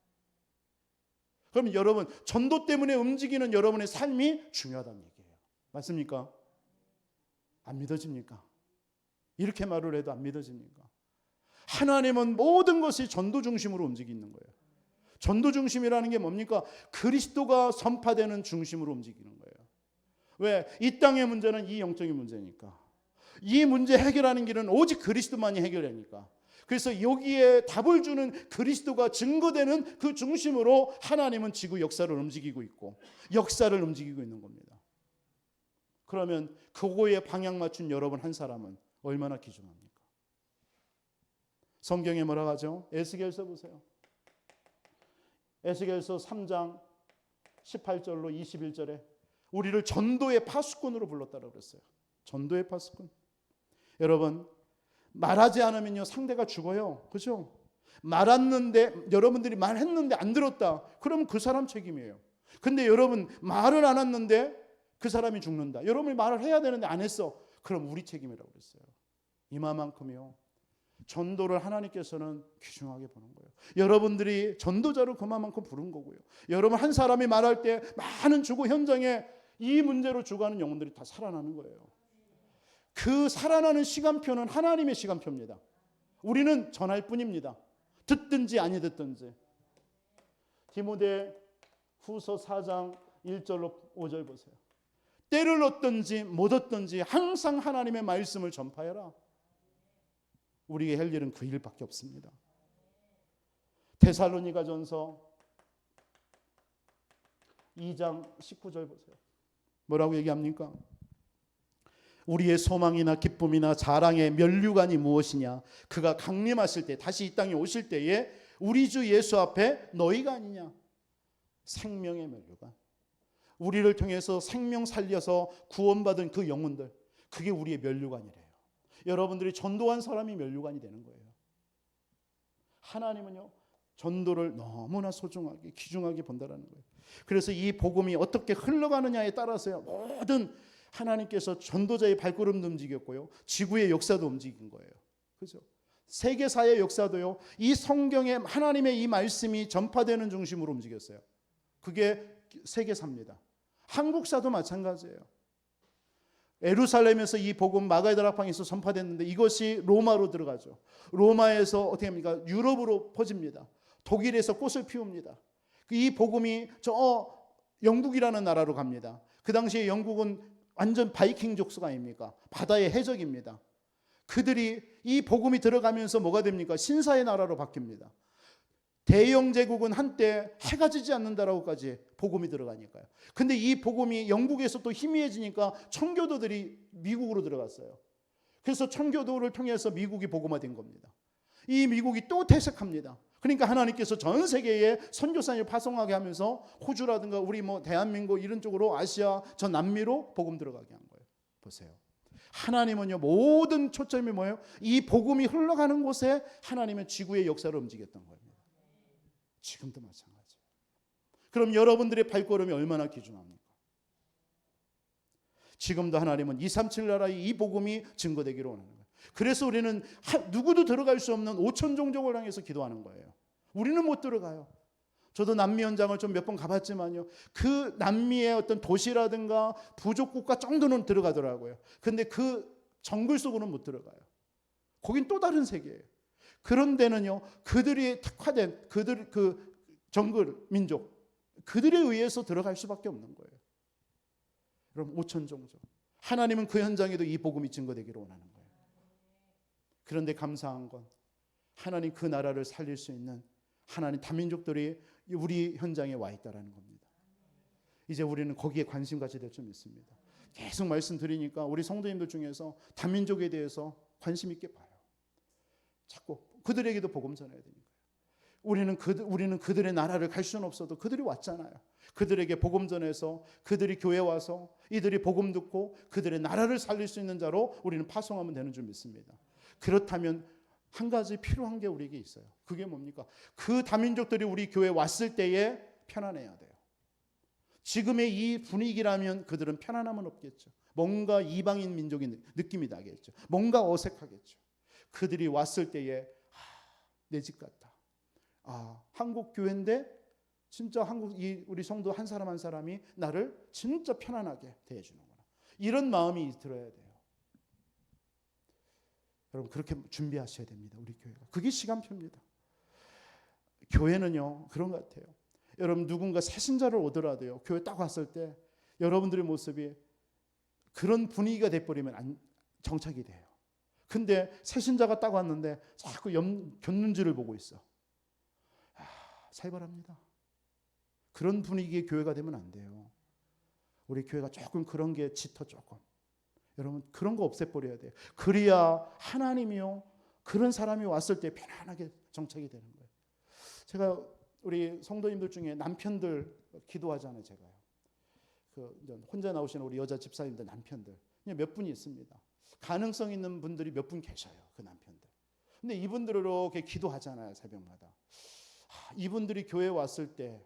그럼 여러분 전도 때문에 움직이는 여러분의 삶이 중요하다는 얘기예요. 맞습니까? 안 믿어집니까? 이렇게 말을 해도 안 믿어집니까? 하나님은 모든 것이 전도 중심으로 움직이는 거예요. 전도 중심이라는 게 뭡니까? 그리스도가 선파되는 중심으로 움직이는 거예요. 왜? 이 땅의 문제는 이 영적인 문제니까. 이 문제 해결하는 길은 오직 그리스도만이 해결하니까. 그래서 여기에 답을 주는 그리스도가 증거되는 그 중심으로 하나님은 지구 역사를 움직이고 있고 역사를 움직이고 있는 겁니다. 그러면 그거에 방향 맞춘 여러분 한 사람은 얼마나 귀중합니까? 성경에 뭐라고 하죠? 에스겔서 보세요. 에스겔서 3장 18절로 21절에 우리를 전도의 파수꾼으로 불렀다고 그랬어요. 전도의 파수꾼. 여러분 말하지 않으면요 상대가 죽어요. 그렇죠? 말했는데 여러분들이 말했는데 안 들었다. 그러면 그 사람 책임이에요. 근데 여러분 말을 안 했는데 그 사람이 죽는다. 여러분이 말을 해야 되는데 안 했어. 그럼 우리 책임이라고 그랬어요. 이만큼이요. 전도를 하나님께서는 귀중하게 보는 거예요. 여러분들이 전도자로 그만큼 부른 거고요. 여러분 한 사람이 말할 때 많은 주고 현장에 이 문제로 죽어가는 영혼들이 다 살아나는 거예요. 그 살아나는 시간표는 하나님의 시간표입니다. 우리는 전할 뿐입니다. 듣든지 아니 듣든지. 디모데 후서 4장 1절로 5절 보세요. 때를 얻든지 못 얻든지 항상 하나님의 말씀을 전파해라. 우리의 할 일은 그 일밖에 없습니다. 데살로니가전서 2장 19절 보세요. 뭐라고 얘기합니까? 우리의 소망이나 기쁨이나 자랑의 면류관이 무엇이냐? 그가 강림하실 때, 다시 이 땅에 오실 때에 우리 주 예수 앞에 너희가 아니냐? 생명의 면류관. 우리를 통해서 생명 살려서 구원받은 그 영혼들, 그게 우리의 면류관이래요. 여러분들이 전도한 사람이 면류관이 되는 거예요. 하나님은요, 전도를 너무나 소중하게 귀중하게 본다라는 거예요. 그래서 이 복음이 어떻게 흘러가느냐에 따라서요, 모든 하나님께서 전도자의 발걸음도 움직였고요, 지구의 역사도 움직인 거예요. 그렇죠? 세계사의 역사도요, 이 성경에 하나님의 이 말씀이 전파되는 중심으로 움직였어요. 그게 세계사입니다. 한국사도 마찬가지예요. 예루살렘에서 이 복음 마가다락방에서 전파됐는데 이것이 로마로 들어가죠. 로마에서 어떻게 합니까? 유럽으로 퍼집니다. 독일에서 꽃을 피웁니다. 이 복음이 저 영국이라는 나라로 갑니다. 그 당시에 영국은 완전 바이킹 족속 아닙니까? 바다의 해적입니다. 그들이 이 복음이 들어가면서 뭐가 됩니까? 신사의 나라로 바뀝니다. 대영 제국은 한때 해가 지지 않는다라고까지 복음이 들어가니까요. 근데 이 복음이 영국에서 또 희미해지니까 청교도들이 미국으로 들어갔어요. 그래서 청교도를 통해서 미국이 복음화된 겁니다. 이 미국이 또 퇴색합니다. 그러니까 하나님께서 전 세계에 선교사를 파송하게 하면서 호주라든가 우리 대한민국 이런 쪽으로 아시아 저 남미로 복음 들어가게 한 거예요. 보세요. 하나님은요, 모든 초점이 뭐예요? 이 복음이 흘러가는 곳에 하나님은 지구의 역사를 움직였던 거예요. 지금도 마찬가지예요. 그럼 여러분들의 발걸음이 얼마나 귀중합니까? 지금도 하나님은 237 나라의 이 복음이 증거되기를 원하는 거예요. 그래서 우리는 누구도 들어갈 수 없는 5천 종족을 향해서 기도하는 거예요. 우리는 못 들어가요. 저도 남미 현장을 좀 몇 번 가봤지만요, 그 남미의 어떤 도시라든가 부족국가 정도는 들어가더라고요. 근데 그 정글 속으로는 못 들어가요. 거긴 또 다른 세계예요. 그런 데는요, 그들이 특화된 그들 그 정글 민족, 그들에 의해서 들어갈 수밖에 없는 거예요. 여러분, 5천 종족. 하나님은 그 현장에도 이 복음이 증거되기를 원하는 거예요. 그런데 감사한 건 하나님 그 나라를 살릴 수 있는 하나님 다민족들이 우리 현장에 와 있다라는 겁니다. 이제 우리는 거기에 관심 가져야 될 줄 믿습니다. 계속 말씀드리니까 우리 성도님들 중에서 다민족에 대해서 관심 있게 봐요. 자꾸 그들에게도 복음 전해야 되니까요. 우리는 그들의 나라를 갈 수는 없어도 그들이 왔잖아요. 그들에게 복음 전해서 그들이 교회 와서 이들이 복음 듣고 그들의 나라를 살릴 수 있는 자로 우리는 파송하면 되는 줄 믿습니다. 그렇다면 한 가지 필요한 게 우리에게 있어요. 그게 뭡니까? 그 다민족들이 우리 교회에 왔을 때에 편안해야 돼요. 지금의 이 분위기라면 그들은 편안함은 없겠죠. 뭔가 이방인 민족인 느낌이 나겠죠. 뭔가 어색하겠죠. 그들이 왔을 때에 내 집 같다. 한국 교회인데 진짜 우리 성도 한 사람 한 사람이 나를 진짜 편안하게 대해주는구나. 이런 마음이 들어야 돼요. 여러분, 그렇게 준비하셔야 됩니다. 우리 교회가. 그게 시간표입니다. 교회는요, 그런 것 같아요. 여러분, 누군가 새신자를 오더라도요, 교회 딱 왔을 때 여러분들의 모습이 그런 분위기가 돼버리면 정착이 돼요. 근데 새신자가 딱 왔는데 자꾸 곁눈질을 보고 있어. 살벌합니다. 그런 분위기의 교회가 되면 안 돼요. 우리 교회가 조금 그런 게 짙어 조금. 여러분, 그런 거 없애버려야 돼요. 그래야 하나님이요, 그런 사람이 왔을 때 편안하게 정착이 되는 거예요. 제가 우리 성도님들 중에 남편들 기도하잖아요. 제가요. 혼자 나오시는 우리 여자 집사님들 남편들 몇 분이 있습니다. 가능성 있는 분들이 몇 분 계셔요. 그 남편들. 근데 이분들을 이렇게 기도하잖아요. 새벽마다. 이분들이 교회에 왔을 때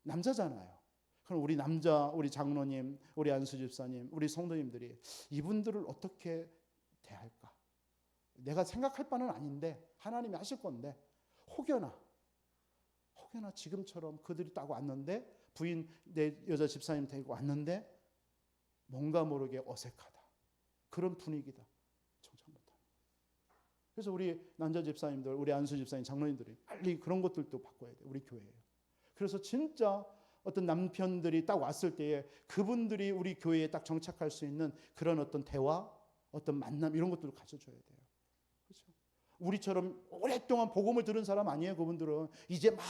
남자잖아요. 그럼 우리 장로님, 우리 안수 집사님, 우리 성도님들이 이분들을 어떻게 대할까? 내가 생각할 바는 아닌데 하나님이 하실 건데 혹여나 지금처럼 그들이 딱 왔는데 부인 내 여자 집사님 데리고 왔는데 뭔가 모르게 어색하다. 그런 분위기다. 정착 못하는. 그래서 우리 남자 집사님들, 우리 안수 집사님, 장로님들이 빨리 그런 것들도 바꿔야 돼요. 우리 교회에. 그래서 진짜 어떤 남편들이 딱 왔을 때에 그분들이 우리 교회에 딱 정착할 수 있는 그런 어떤 대화, 어떤 만남 이런 것들을 가져줘야 돼요. 그렇죠? 우리처럼 오랫동안 복음을 들은 사람 아니에요. 그분들은 이제 막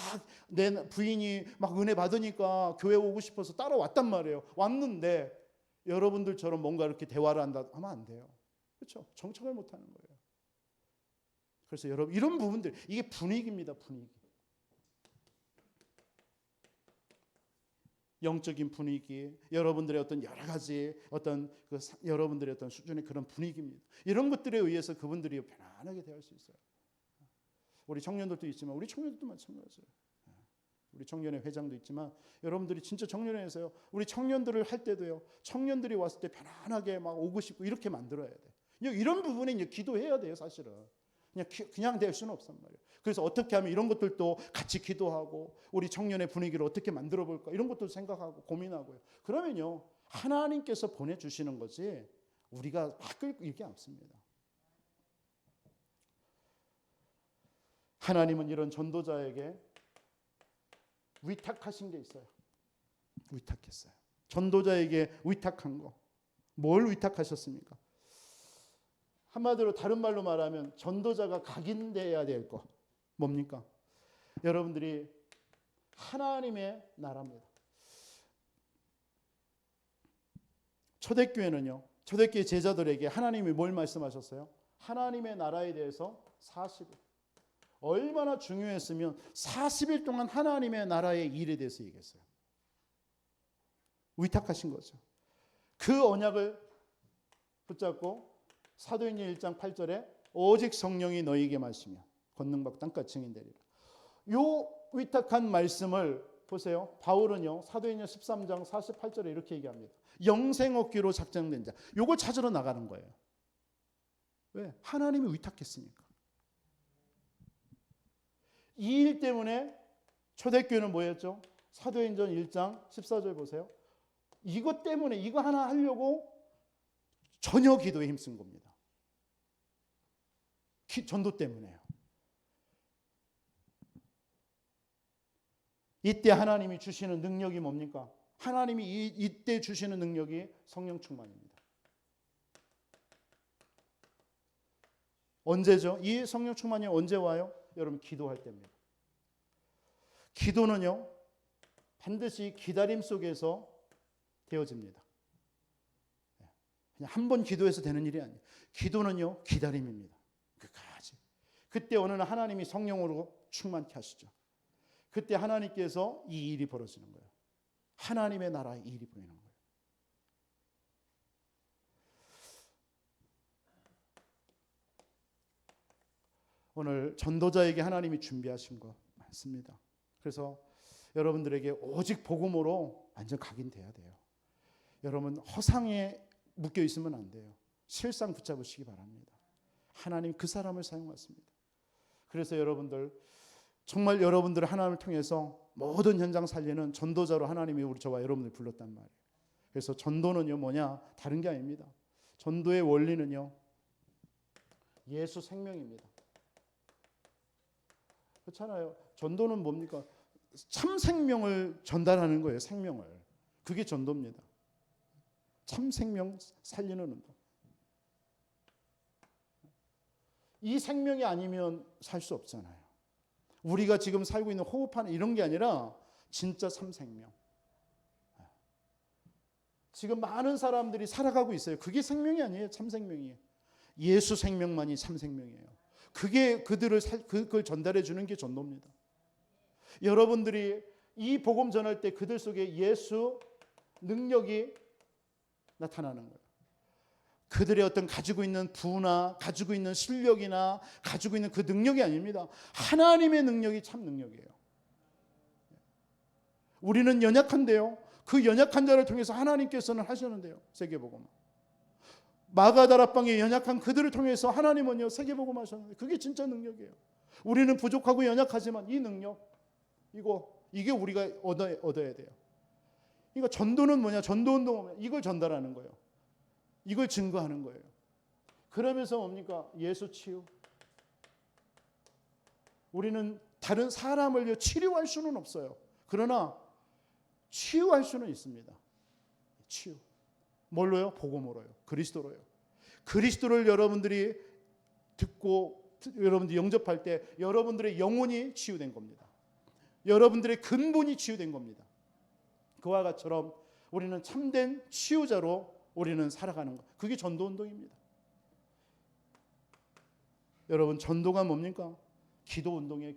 내 부인이 막 은혜 받으니까 교회 오고 싶어서 따라왔단 말이에요. 왔는데 여러분들처럼 뭔가 이렇게 대화를 한다 하면 안 돼요. 그렇죠? 정착을 못 하는 거예요. 그래서 여러분 이런 부분들 이게 분위기입니다. 분위기. 영적인 분위기, 여러분들의 어떤 여러 가지 어떤 여러분들의 어떤 수준의 그런 분위기입니다. 이런 것들에 의해서 그분들이 편안하게 대할 수 있어요. 우리 청년들도 있지만 우리 청년들도 마찬가지예요. 우리 청년회 회장도 있지만 여러분들이 진짜 청년회에서요. 우리 청년들을 할 때도요. 청년들이 왔을 때 편안하게 막 오고 싶고 이렇게 만들어야 돼. 이런 부분에 이제 기도해야 돼요, 사실은. 그냥 될 수는 없단 말이에요. 그래서 어떻게 하면 이런 것들도 같이 기도하고 우리 청년의 분위기를 어떻게 만들어 볼까 이런 것도 생각하고 고민하고요. 그러면요 하나님께서 보내주시는 거지 우리가 막 끌고 이게 없습니다. 하나님은 이런 전도자에게 위탁하신 게 있어요. 위탁했어요. 전도자에게 위탁한 거. 뭘 위탁하셨습니까? 한마디로 다른 말로 말하면 전도자가 각인돼야 될 거 뭡니까? 여러분들이 하나님의 나라입니다. 초대교회는요. 초대교회 제자들에게 하나님이 뭘 말씀하셨어요? 하나님의 나라에 대해서 40일. 얼마나 중요했으면 40일 동안 하나님의 나라의 일에 대해서 얘기했어요. 위탁하신 거죠. 그 언약을 붙잡고 사도행전 1장 8절에 오직 성령이 너희에게 말씀이요 권능받고 땅끝 증인되리라. 요 위탁한 말씀을 보세요. 바울은요. 사도행전 13장 48절에 이렇게 얘기합니다. 영생 얻기로 작정된 자. 요걸 찾으러 나가는 거예요. 왜? 하나님이 위탁했으니까. 이 일 때문에 초대교회는 뭐였죠? 사도행전 1장 14절 보세요. 이것 때문에 이거 하나 하려고 전혀 기도에 힘쓴 겁니다. 전도 때문에요. 이때 하나님이 주시는 능력이 뭡니까? 하나님이 이때 주시는 능력이 성령 충만입니다. 언제죠? 이 성령 충만이 언제 와요? 여러분 기도할 때입니다. 기도는요 반드시 기다림 속에서 되어집니다. 그냥 한 번 기도해서 되는 일이 아니에요. 기도는요 기다림입니다. 끝까지. 그때 어느 날 하나님이 성령으로 충만케 하시죠. 그때 하나님께서 이 일이 벌어지는 거예요. 하나님의 나라의 일이 보이는 거예요. 오늘 전도자에게 하나님이 준비하신 거 많습니다. 그래서 여러분들에게 오직 복음으로 완전 각인돼야 돼요. 여러분 허상에 묶여 있으면 안 돼요. 실상 붙잡으시기 바랍니다. 하나님 그 사람을 사용하십니다. 그래서 여러분들 정말 여러분들을 하나님을 통해서 모든 현장 살리는 전도자로 하나님이 우리 저와 여러분들 불렀단 말이에요. 그래서 전도는요 뭐냐 다른 게 아닙니다. 전도의 원리는요 예수 생명입니다. 그렇잖아요. 전도는 뭡니까? 참 생명을 전달하는 거예요. 생명을. 그게 전도입니다. 참 생명 살리는 운동. 이 생명이 아니면 살 수 없잖아요. 우리가 지금 살고 있는 호흡하는 이런 게 아니라 진짜 참 생명. 지금 많은 사람들이 살아가고 있어요. 그게 생명이 아니에요. 참 생명이에요. 예수 생명만이 참 생명이에요. 그게 그걸 전달해 주는 게 전도입니다. 여러분들이 이 복음 전할 때 그들 속에 예수 능력이 나타나는 거예요. 그들의 어떤 가지고 있는 부나 가지고 있는 실력이나 가지고 있는 그 능력이 아닙니다. 하나님의 능력이 참 능력이에요. 우리는 연약한데요. 그 연약한 자를 통해서 하나님께서는 하시는데요. 세계복음. 마가다락방에 연약한 그들을 통해서 하나님은요 세계복음 하셨는데 그게 진짜 능력이에요. 우리는 부족하고 연약하지만 이 능력 이게 우리가 얻어야 돼요. 그러니까 전도는 뭐냐? 전도운동은 이걸 전달하는 거예요. 이걸 증거하는 거예요. 그러면서 뭡니까? 예수 치유. 우리는 다른 사람을 치료할 수는 없어요. 그러나 치유할 수는 있습니다. 치유. 뭘로요? 복음으로요. 그리스도로요. 그리스도를 여러분들이 듣고 여러분들이 영접할 때 여러분들의 영혼이 치유된 겁니다. 여러분들의 근본이 치유된 겁니다. 그와 같처럼 우리는 참된 치유자로 우리는 살아가는 것. 그게 전도운동입니다. 여러분, 전도가 뭡니까? 기도운동이에요.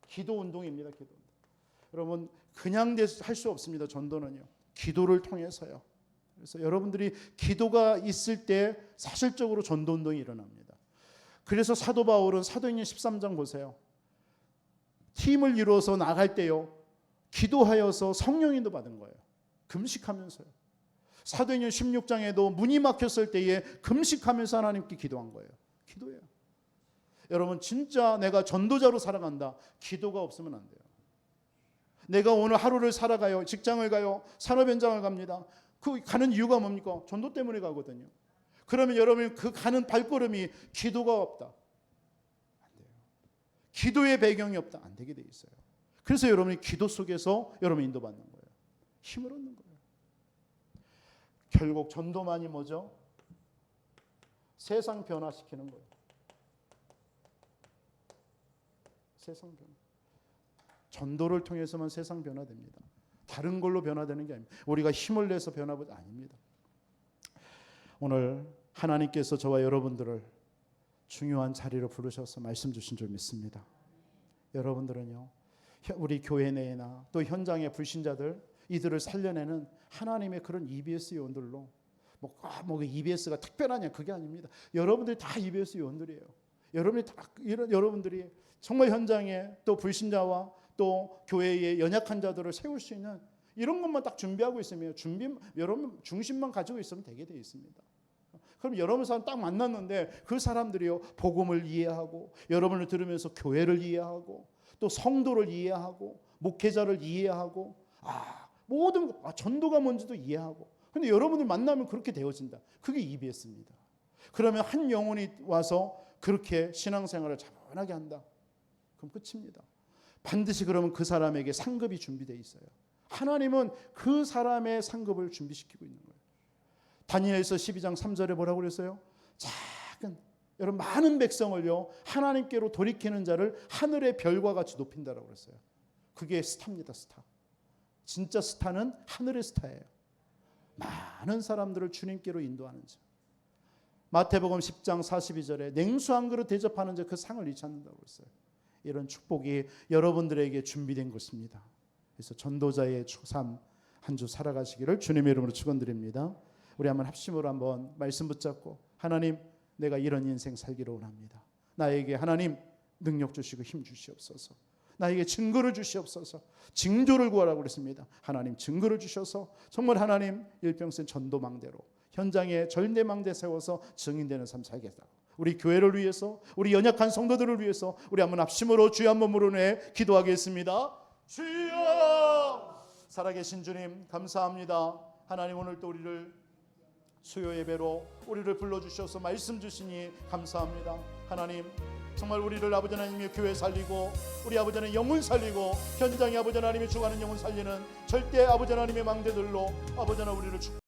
기도운동입니다. 기도. 여러분, 그냥 할 수 없습니다. 전도는요. 기도를 통해서요. 그래서 여러분들이 기도가 있을 때 사실적으로 전도운동이 일어납니다. 그래서 사도 바울은 사도행전 13장 보세요. 팀을 이루어서 나갈 때요, 기도하여서 성령인도 받은 거예요. 금식하면서요. 사도행전 16장에도 문이 막혔을 때에 금식하면서 하나님께 기도한 거예요. 기도예요. 여러분, 진짜 내가 전도자로 살아간다. 기도가 없으면 안 돼요. 내가 오늘 하루를 살아가요. 직장을 가요. 산업 현장을 갑니다. 그 가는 이유가 뭡니까? 전도 때문에 가거든요. 그러면 여러분, 그 가는 발걸음이 기도가 없다, 안 돼요. 기도의 배경이 없다, 안 되게 돼 있어요. 그래서 여러분이 기도 속에서 여러분 인도받는 거예요. 힘을 얻는 거예요. 결국 전도만이 뭐죠? 세상 변화시키는 거예요. 세상 변화. 전도를 통해서만 세상 변화됩니다. 다른 걸로 변화되는 게 아닙니다. 우리가 힘을 내서 변화보다 아닙니다. 오늘 하나님께서 저와 여러분들을 중요한 자리로 부르셔서 말씀 주신 줄 믿습니다. 여러분들은요, 우리 교회 내나 또 현장의 불신자들, 이들을 살려내는 하나님의 그런 EBS 요원들로, 뭐 EBS가 특별하냐, 그게 아닙니다. 여러분들이 다 EBS 요원들이에요. 여러분들이 정말 현장에 또 불신자와 또 교회의 연약한 자들을 세울 수 있는 이런 것만 딱 준비하고 있으면, 여러분 중심만 가지고 있으면 되게 돼 있습니다. 그럼 여러분 사람 딱 만났는데 그 사람들이요, 복음을 이해하고, 여러분을 들으면서 교회를 이해하고, 또 성도를 이해하고, 목회자를 이해하고, 모든 전도가 뭔지도 이해하고. 근데 여러분을 만나면 그렇게 되어진다. 그게 EBS입니다. 그러면 한 영혼이 와서 그렇게 신앙생활을 차분하게 한다. 그럼 끝입니다. 반드시 그러면 그 사람에게 상급이 준비되어 있어요. 하나님은 그 사람의 상급을 준비시키고 있는 거예요. 다니엘서 12장 3절에 뭐라고 그랬어요? 작은, 여러분 많은 백성을요, 하나님께로 돌이키는 자를 하늘의 별과 같이 높인다라고 그랬어요. 그게 스타입니다. 스타. 진짜 스타는 하늘의 스타예요. 많은 사람들을 주님께로 인도하는 자. 마태복음 10장 42절에 냉수 한 그릇 대접하는 자 그 상을 잃지 않는다고 했어요. 이런 축복이 여러분들에게 준비된 것입니다. 그래서 전도자의 삶 한 주 살아가시기를 주님의 이름으로 축원드립니다. 우리 한번 합심으로 한번 말씀 붙잡고, 하나님, 내가 이런 인생 살기를 원합니다. 나에게 하나님 능력 주시고 힘 주시옵소서. 나에게 증거를 주시옵소서. 징조를 구하라고 그랬습니다. 하나님 증거를 주셔서 정말 하나님 일평생 전도망대로 현장에 전대망대 세워서 증인되는 삶 살겠다. 우리 교회를 위해서, 우리 연약한 성도들을 위해서 우리 한번 합심으로 주여 한번 부르네 기도하겠습니다. 주여! 살아계신 주님 감사합니다. 하나님, 오늘 또 우리를 수요 예배로 우리를 불러주셔서 말씀 주시니 감사합니다. 하나님, 정말 우리를 아버지 하나님의 교회 살리고, 우리 아버지 하나님 영혼 살리고, 현장에 아버지 하나님이 죽어가는 영혼 살리는 절대 아버지 하나님의 망대들로 아버지 하나님 우리를